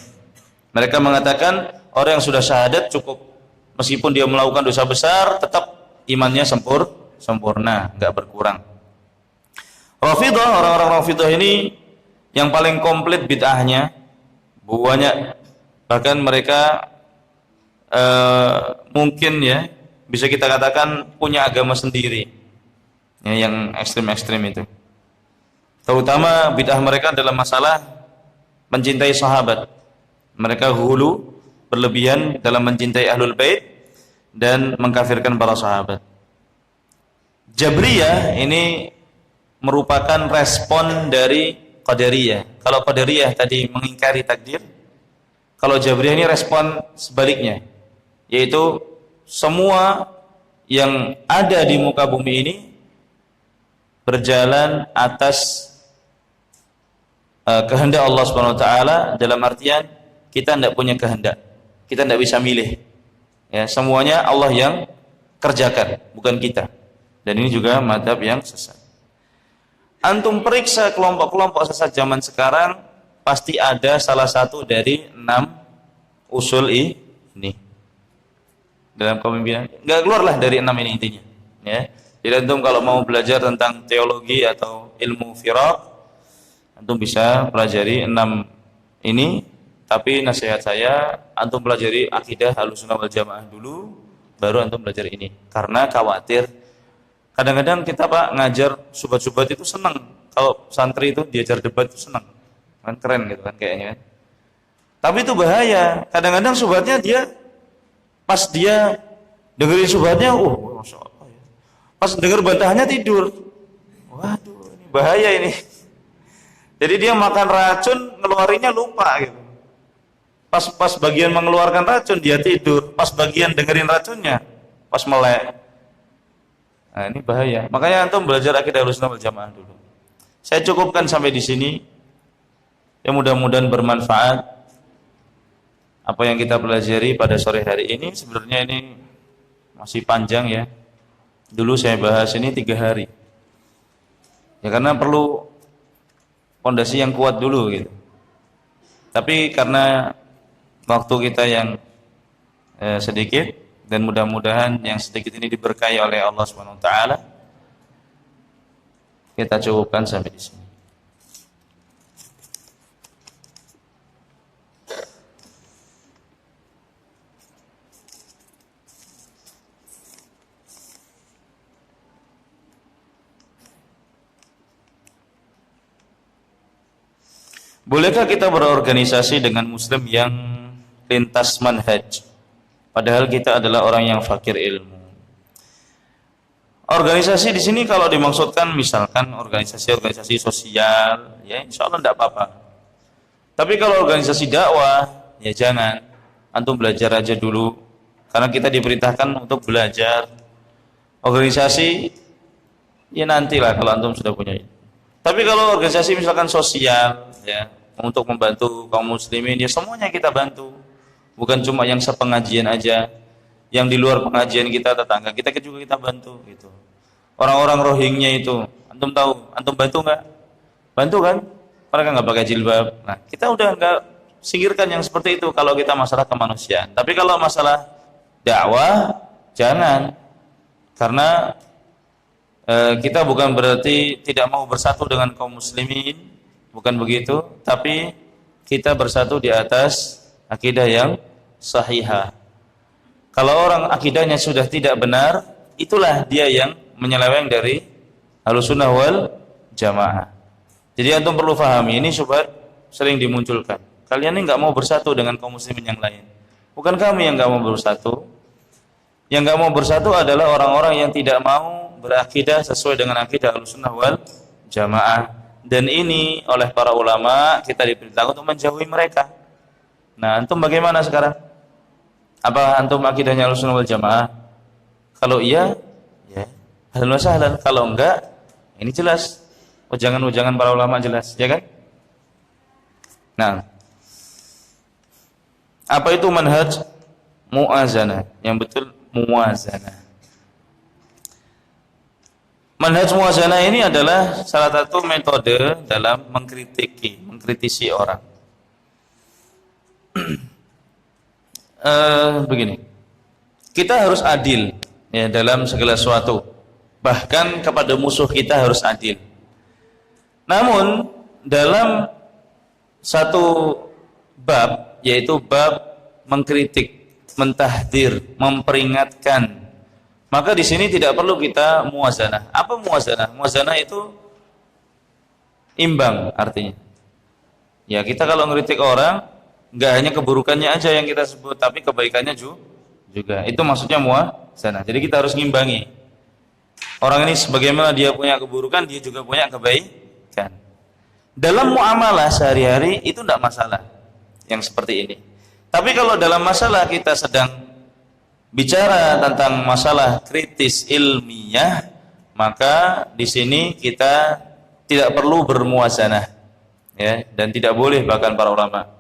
Mereka mengatakan orang yang sudah syahadat cukup, meskipun dia melakukan dosa besar, tetap imannya sempurna, enggak berkurang. Rafidah, orang-orang Rafidah ini yang paling komplit bid'ahnya, banyak, bahkan mereka mungkin ya bisa kita katakan punya agama sendiri, ya, yang ekstrim-ekstrim itu. Terutama bid'ah mereka dalam masalah mencintai sahabat. Mereka hulu, berlebihan dalam mencintai ahlul bait dan mengkafirkan para sahabat. Jabriyah ini merupakan respon dari Qadariyah. Kalau Qadariyah tadi mengingkari takdir, kalau Jabriyah ini respon sebaliknya, yaitu semua yang ada di muka bumi ini berjalan atas kehendak Allah Subhanahu wa taala, dalam artian kita tidak punya kehendak. Kita tidak bisa milih. Ya, semuanya Allah yang kerjakan, bukan kita. Dan ini juga mazhab yang sesat. Antum periksa kelompok-kelompok sesat zaman sekarang, pasti ada salah satu dari 6 usul ini. Dalam kepemimpinan, enggak keluarlah dari 6 ini intinya. Ya. Jadi antum kalau mau belajar tentang teologi atau ilmu firaq, antum bisa pelajari 6 ini. Tapi nasihat saya, antum pelajari akidah Ahlussunnah wal Jamaah dulu, baru antum belajar ini. Karena khawatir, kadang-kadang kita Pak ngajar subat-subat itu senang. Kalau santri itu diajar debat itu senang, kan keren gitu kan kayaknya. Tapi itu bahaya. Kadang-kadang subatnya dia, pas dia dengerin subatnya, masya Allah ya. Pas denger bantahannya tidur. Waduh, ini bahaya ini. Jadi dia makan racun, ngeluarinnya lupa gitu. Pas bagian mengeluarkan racun dia tidur, pas bagian dengerin racunnya pas melek. Nah, ini bahaya. Makanya antum belajar akidah Ahlussunnah wal Jamaah dulu. Saya cukupkan sampai di sini. Ya, mudah-mudahan bermanfaat apa yang kita pelajari pada sore hari ini. Sebenarnya ini masih panjang ya. Dulu saya bahas ini 3 hari. Ya karena perlu fondasi yang kuat dulu gitu. Tapi karena waktu kita yang sedikit, dan mudah-mudahan yang sedikit ini diberkahi oleh Allah Subhanahu wa taala, kita cukupkan sampai di sini. Bolehkah kita berorganisasi dengan muslim yang lintas manhaj, padahal kita adalah orang yang fakir ilmu? Organisasi di sini kalau dimaksudkan misalkan organisasi sosial, ya insya Allah tidak apa-apa. Tapi kalau organisasi dakwah, ya jangan. antum belajar aja dulu. Karena kita diperintahkan untuk belajar. Organisasi, ya nantilah kalau antum sudah punya. Tapi kalau organisasi misalkan sosial, ya, untuk membantu kaum muslimin, ya semuanya kita bantu. Bukan cuma yang sepengajian aja. Yang di luar pengajian kita, tetangga kita juga kita bantu gitu. Orang-orang Rohingya itu, antum tahu, antum bantu nggak? Bantu kan? Mereka nggak pakai jilbab. Nah, kita udah nggak singkirkan yang seperti itu kalau kita masalah kemanusiaan. Tapi kalau masalah dakwah, jangan. Karena kita bukan berarti tidak mau bersatu dengan kaum muslimin, bukan begitu. Tapi kita bersatu di atas akidah yang sahihah. Kalau orang akidahnya sudah tidak benar, itulah dia yang menyeleweng dari Ahlussunnah wal Jamaah. Jadi antum perlu pahami, ini syubhat sering dimunculkan. Kalian ini nggak mau bersatu dengan kaum muslimin yang lain. Bukan kami yang nggak mau bersatu. Yang nggak mau bersatu adalah orang-orang yang tidak mau berakidah sesuai dengan akidah Ahlussunnah wal Jamaah. Dan ini oleh para ulama kita diperintahkan untuk menjauhi mereka. Nah, antum bagaimana sekarang? Apa antum akidahnya Ahlussunnah wal Jamaah? Kalau iya, ya, ahlan wa sahlan. Kalau enggak, ini jelas ujangan-ujangan para ulama jelas, ya kan? Nah, apa itu manhaj muazanah? Yang betul muazanah. Manhaj muazanah ini adalah salah satu metode dalam mengkritisi orang. Begini, kita harus adil ya dalam segala sesuatu, bahkan kepada musuh kita harus adil. Namun dalam satu bab, yaitu bab mengkritik, mentahdir, memperingatkan, maka di sini tidak perlu kita muwazanah. Apa muwazanah? Muwazanah itu imbang artinya. Ya, kita kalau ngeritik orang nggak hanya keburukannya aja yang kita sebut, tapi kebaikannya juga. Itu maksudnya muwazanah. Jadi kita harus ngimbangi. Orang ini sebagaimana dia punya keburukan, dia juga punya kebaikan. Dalam muamalah sehari-hari itu tidak masalah yang seperti ini. Tapi kalau dalam masalah kita sedang bicara tentang masalah kritis ilmiah, maka di sini kita tidak perlu bermuwazanah, ya, dan tidak boleh bahkan para ulama.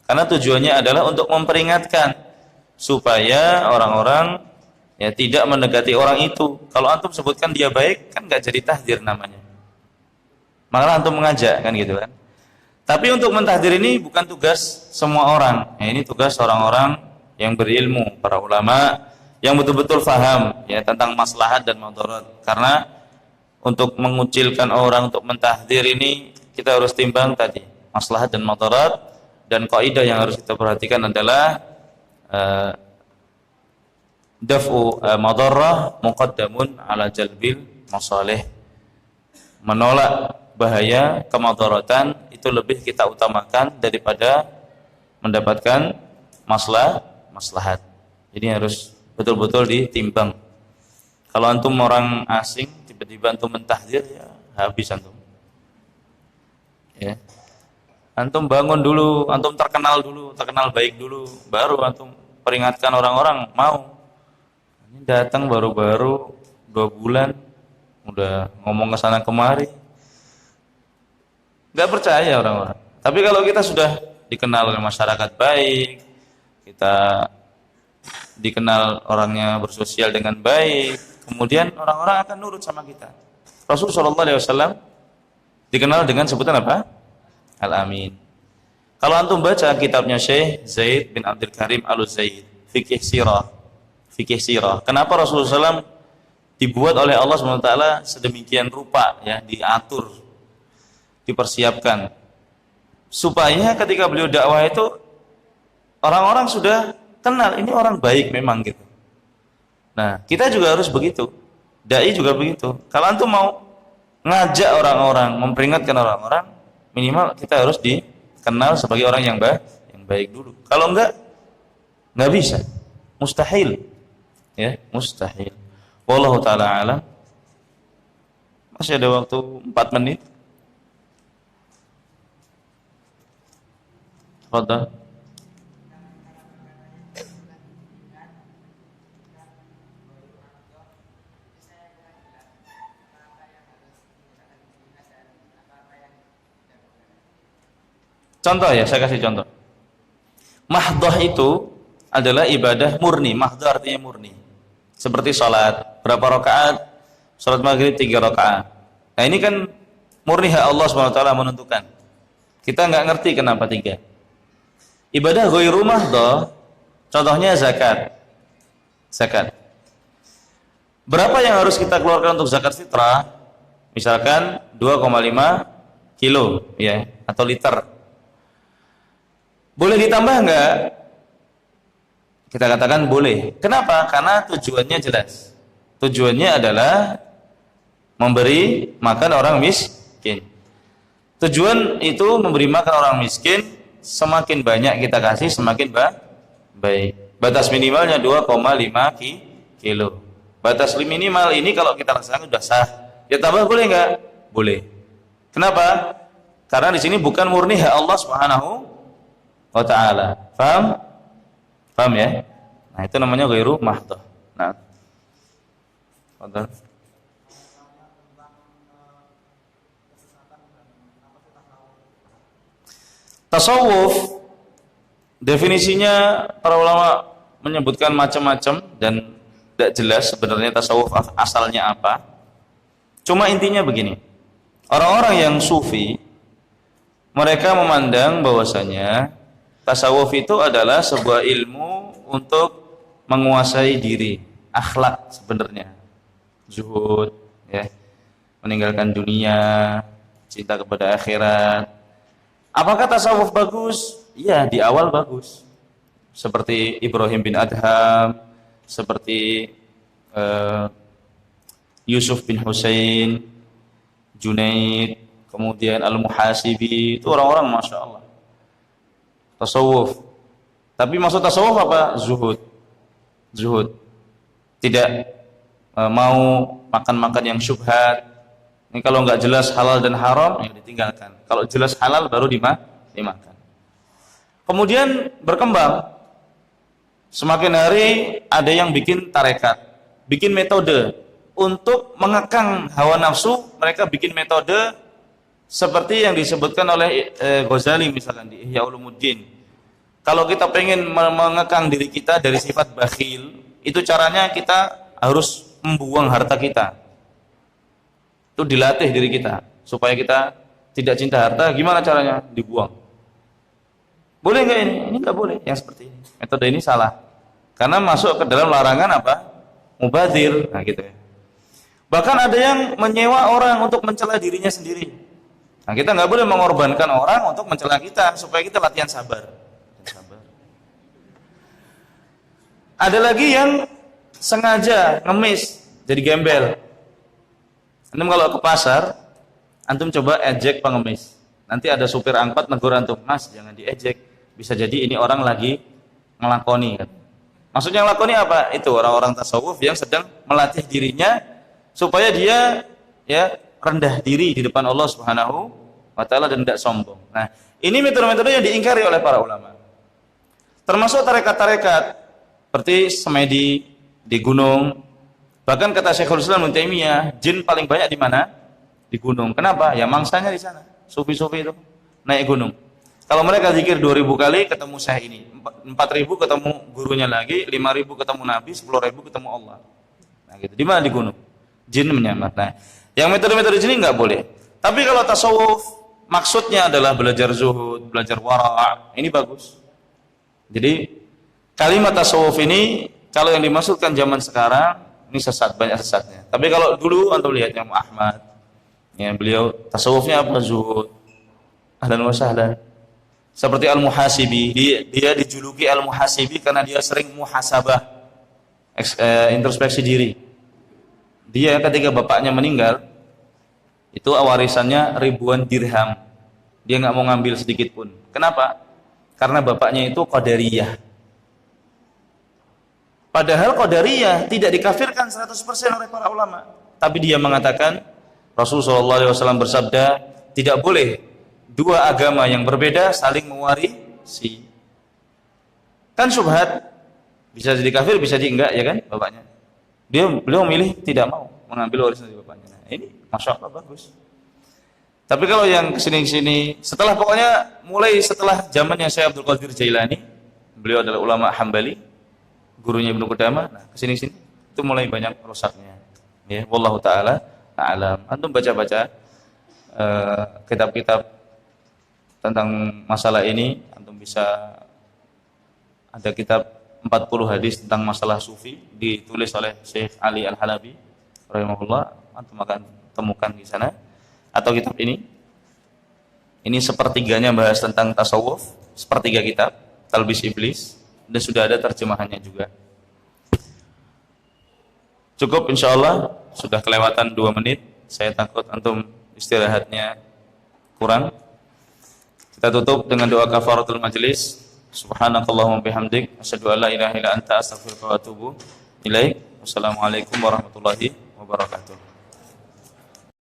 Karena tujuannya adalah untuk memperingatkan supaya orang-orang ya tidak mendekati orang itu. Kalau antum sebutkan dia baik, kan nggak jadi tahdir namanya. Malah antum mengajak kan gitu kan. Tapi untuk mentahdir ini bukan tugas semua orang. Ya, ini tugas orang-orang yang berilmu, para ulama yang betul-betul faham ya tentang maslahat dan madarat. Karena untuk mengucilkan orang, untuk mentahdir ini kita harus timbang tadi maslahat dan madarat. Dan kaidah yang harus kita perhatikan adalah daf'u madarrah muqaddamun ala jalbil masalih. Menolak bahaya, kemadaratan itu lebih kita utamakan daripada mendapatkan maslahat. Jadi harus betul-betul ditimbang. Kalau antum orang asing tiba-tiba antum mentahdir, ya habis antum. Ya. Antum bangun dulu, antum terkenal baik dulu, baru antum peringatkan orang-orang mau. Ini datang baru-baru 2 bulan, udah ngomong ke sana kemari, nggak percaya orang-orang. Tapi kalau kita sudah dikenal oleh masyarakat baik, kita dikenal orangnya bersosial dengan baik, kemudian orang-orang akan nurut sama kita. Rasulullah SAW dikenal dengan sebutan apa? Al-Amin. Kalau antum baca kitabnya Syekh Zaid bin Abdul Karim Al-Zaid, Fikih Sirah. Kenapa Rasulullah SAW dibuat oleh Allah SWT sedemikian rupa, ya, diatur, dipersiapkan, supaya ketika beliau dakwah itu orang-orang sudah kenal ini orang baik memang gitu. Nah, kita juga harus begitu. Dai juga begitu. Kalau antum mau ngajak orang-orang, memperingatkan orang-orang, minimal kita harus dikenal sebagai orang yang baik dulu. Kalau enggak bisa. Mustahil. Ya, mustahil. Wallahu taala alam. Masih ada waktu 4 menit. Fadhal. Contoh ya, saya kasih contoh. Mahdhah itu adalah ibadah murni. Mahdhah artinya murni. Seperti sholat, berapa rakaat? Sholat maghrib 3 rakaat. Nah ini kan murni hak Allah SWT menentukan. Kita nggak ngerti kenapa 3. Ibadah ghairu mahdhah, contohnya zakat. Zakat. Berapa yang harus kita keluarkan untuk zakat fitrah? Misalkan 2,5 kilo ya, atau liter. Boleh ditambah nggak? Kita katakan boleh. Kenapa? Karena tujuannya jelas. Tujuannya adalah memberi makan orang miskin. Tujuan itu memberi makan orang miskin, semakin banyak kita kasih semakin baik. Batas minimalnya 2,5 kilo. Batas minimal ini kalau kita laksanakan sudah sah. Ya tambah boleh nggak? Boleh. Kenapa? Karena di sini bukan murni hak Allah Subhanahu wa taala. Paham? Paham ya? Nah, itu namanya ghairu mahdhah. Nah. Fadhal. Tasawuf definisinya para ulama menyebutkan macam-macam dan tidak jelas sebenarnya tasawuf asalnya apa. Cuma intinya begini. Orang-orang yang sufi mereka memandang bahwasanya tasawuf itu adalah sebuah ilmu untuk menguasai diri, akhlak sebenarnya. Zuhud, ya. Meninggalkan dunia, cinta kepada akhirat. Apakah tasawuf bagus? Iya, di awal bagus. Seperti Ibrahim bin Adham, seperti Yusuf bin Husain, Junaid, kemudian Al-Muhasibi, itu orang-orang Masya Allah tasawuf. Tapi maksud tasawuf apa? Zuhud. Tidak mau makan-makan yang syubhat. Ini kalau nggak jelas halal dan haram, ya ditinggalkan. Kalau jelas halal baru dimakan. Kemudian berkembang. Semakin hari ada yang bikin tarekat, bikin metode untuk mengekang hawa nafsu. Mereka bikin metode seperti yang disebutkan oleh Ghazali misalkan di Ihya Ulumuddin. Kalau kita pengen mengekang diri kita dari sifat bakhil, itu caranya kita harus membuang harta kita. Itu dilatih diri kita supaya kita tidak cinta harta. Gimana caranya? Dibuang. Boleh nggak ini? Ini nggak boleh. Yang seperti ini. Metode ini salah. Karena masuk ke dalam larangan apa? Mubadzir. Nah gitu ya. Bahkan ada yang menyewa orang untuk mencela dirinya sendiri. Nah kita nggak boleh mengorbankan orang untuk mencela kita supaya kita latihan sabar. Ada lagi yang sengaja ngemis jadi gembel. Antum kalau ke pasar, antum coba ejek pengemis. Nanti ada supir angkot negur antum, "Mas, jangan diejek. Bisa jadi ini orang lagi ngelakoni." Maksudnya ngelakoni apa? Itu orang-orang tasawuf yang sedang melatih dirinya supaya dia ya rendah diri di depan Allah Subhanahu wa taala dan tidak sombong. Nah, ini metode-metode yang diingkari oleh para ulama. Termasuk tarekat-tarekat seperti semedi di gunung. Bahkan kata Syekhul Islam Ibnu Taimiyah, jin paling banyak di mana? Di gunung. Kenapa? Ya mangsanya di sana. Sufi-sufi itu naik gunung. Kalau mereka zikir 2000 kali ketemu syekh ini, 4000 ketemu gurunya lagi, 5000 ketemu Nabi, 10000 ketemu Allah. Nah gitu. Di mana? Di gunung. Jin menyamar. Nah, yang metode-metode sini nggak boleh. Tapi kalau tasawuf maksudnya adalah belajar zuhud, belajar wara', ini bagus. Jadi kalimat tasawuf ini kalau yang dimaksudkan zaman sekarang ini sesat, banyak sesatnya. Tapi kalau dulu antum lihat yang Ahmad, ya beliau tasawufnya apa? Zuhud. Ahlan wa sahlan. Seperti Al-Muhasibi, dia dijuluki Al-Muhasibi karena dia sering muhasabah, introspeksi diri. Dia ketika bapaknya meninggal, itu warisannya ribuan dirham. Dia nggak mau ngambil sedikit pun. Kenapa? Karena bapaknya itu Qadariyah. Padahal Qadariyah tidak dikafirkan 100% oleh para ulama. Tapi dia mengatakan, Rasulullah SAW bersabda, tidak boleh dua agama yang berbeda saling mewarisi. Kan syubhat, bisa jadi kafir, bisa jadi enggak, ya kan bapaknya. Beliau memilih tidak mau mengambil warisan dari bapaknya. Nah, ini Masya Allah bagus. Tapi kalau yang kesini-sini, pokoknya mulai setelah zamannya Syekh Abdul Qadir Jailani, beliau adalah ulama Hambali, gurunya Ibnu Qudamah. Nah, kesini-sini itu mulai banyak rusaknya. Ya, wallahu taala a'lam. Antum baca-baca kitab-kitab tentang masalah ini, antum bisa ada kitab 40 hadis tentang masalah sufi ditulis oleh Syekh Ali Al-Halabi rahimahullah, antum akan temukan di sana. Atau kitab ini sepertiganya bahas tentang tasawuf, sepertiga kitab Talbis Iblis, dan sudah ada terjemahannya juga. Cukup insyaallah, sudah kelewatan 2 menit. Saya takut antum istirahatnya kurang. Kita tutup dengan doa kafaratul majlis. Subhanakallahumma bihamdik, asyhadu an la ilaha illa anta, astaghfiruka wa atubu ilaik. Wassalamualaikum warahmatullahi wabarakatuh.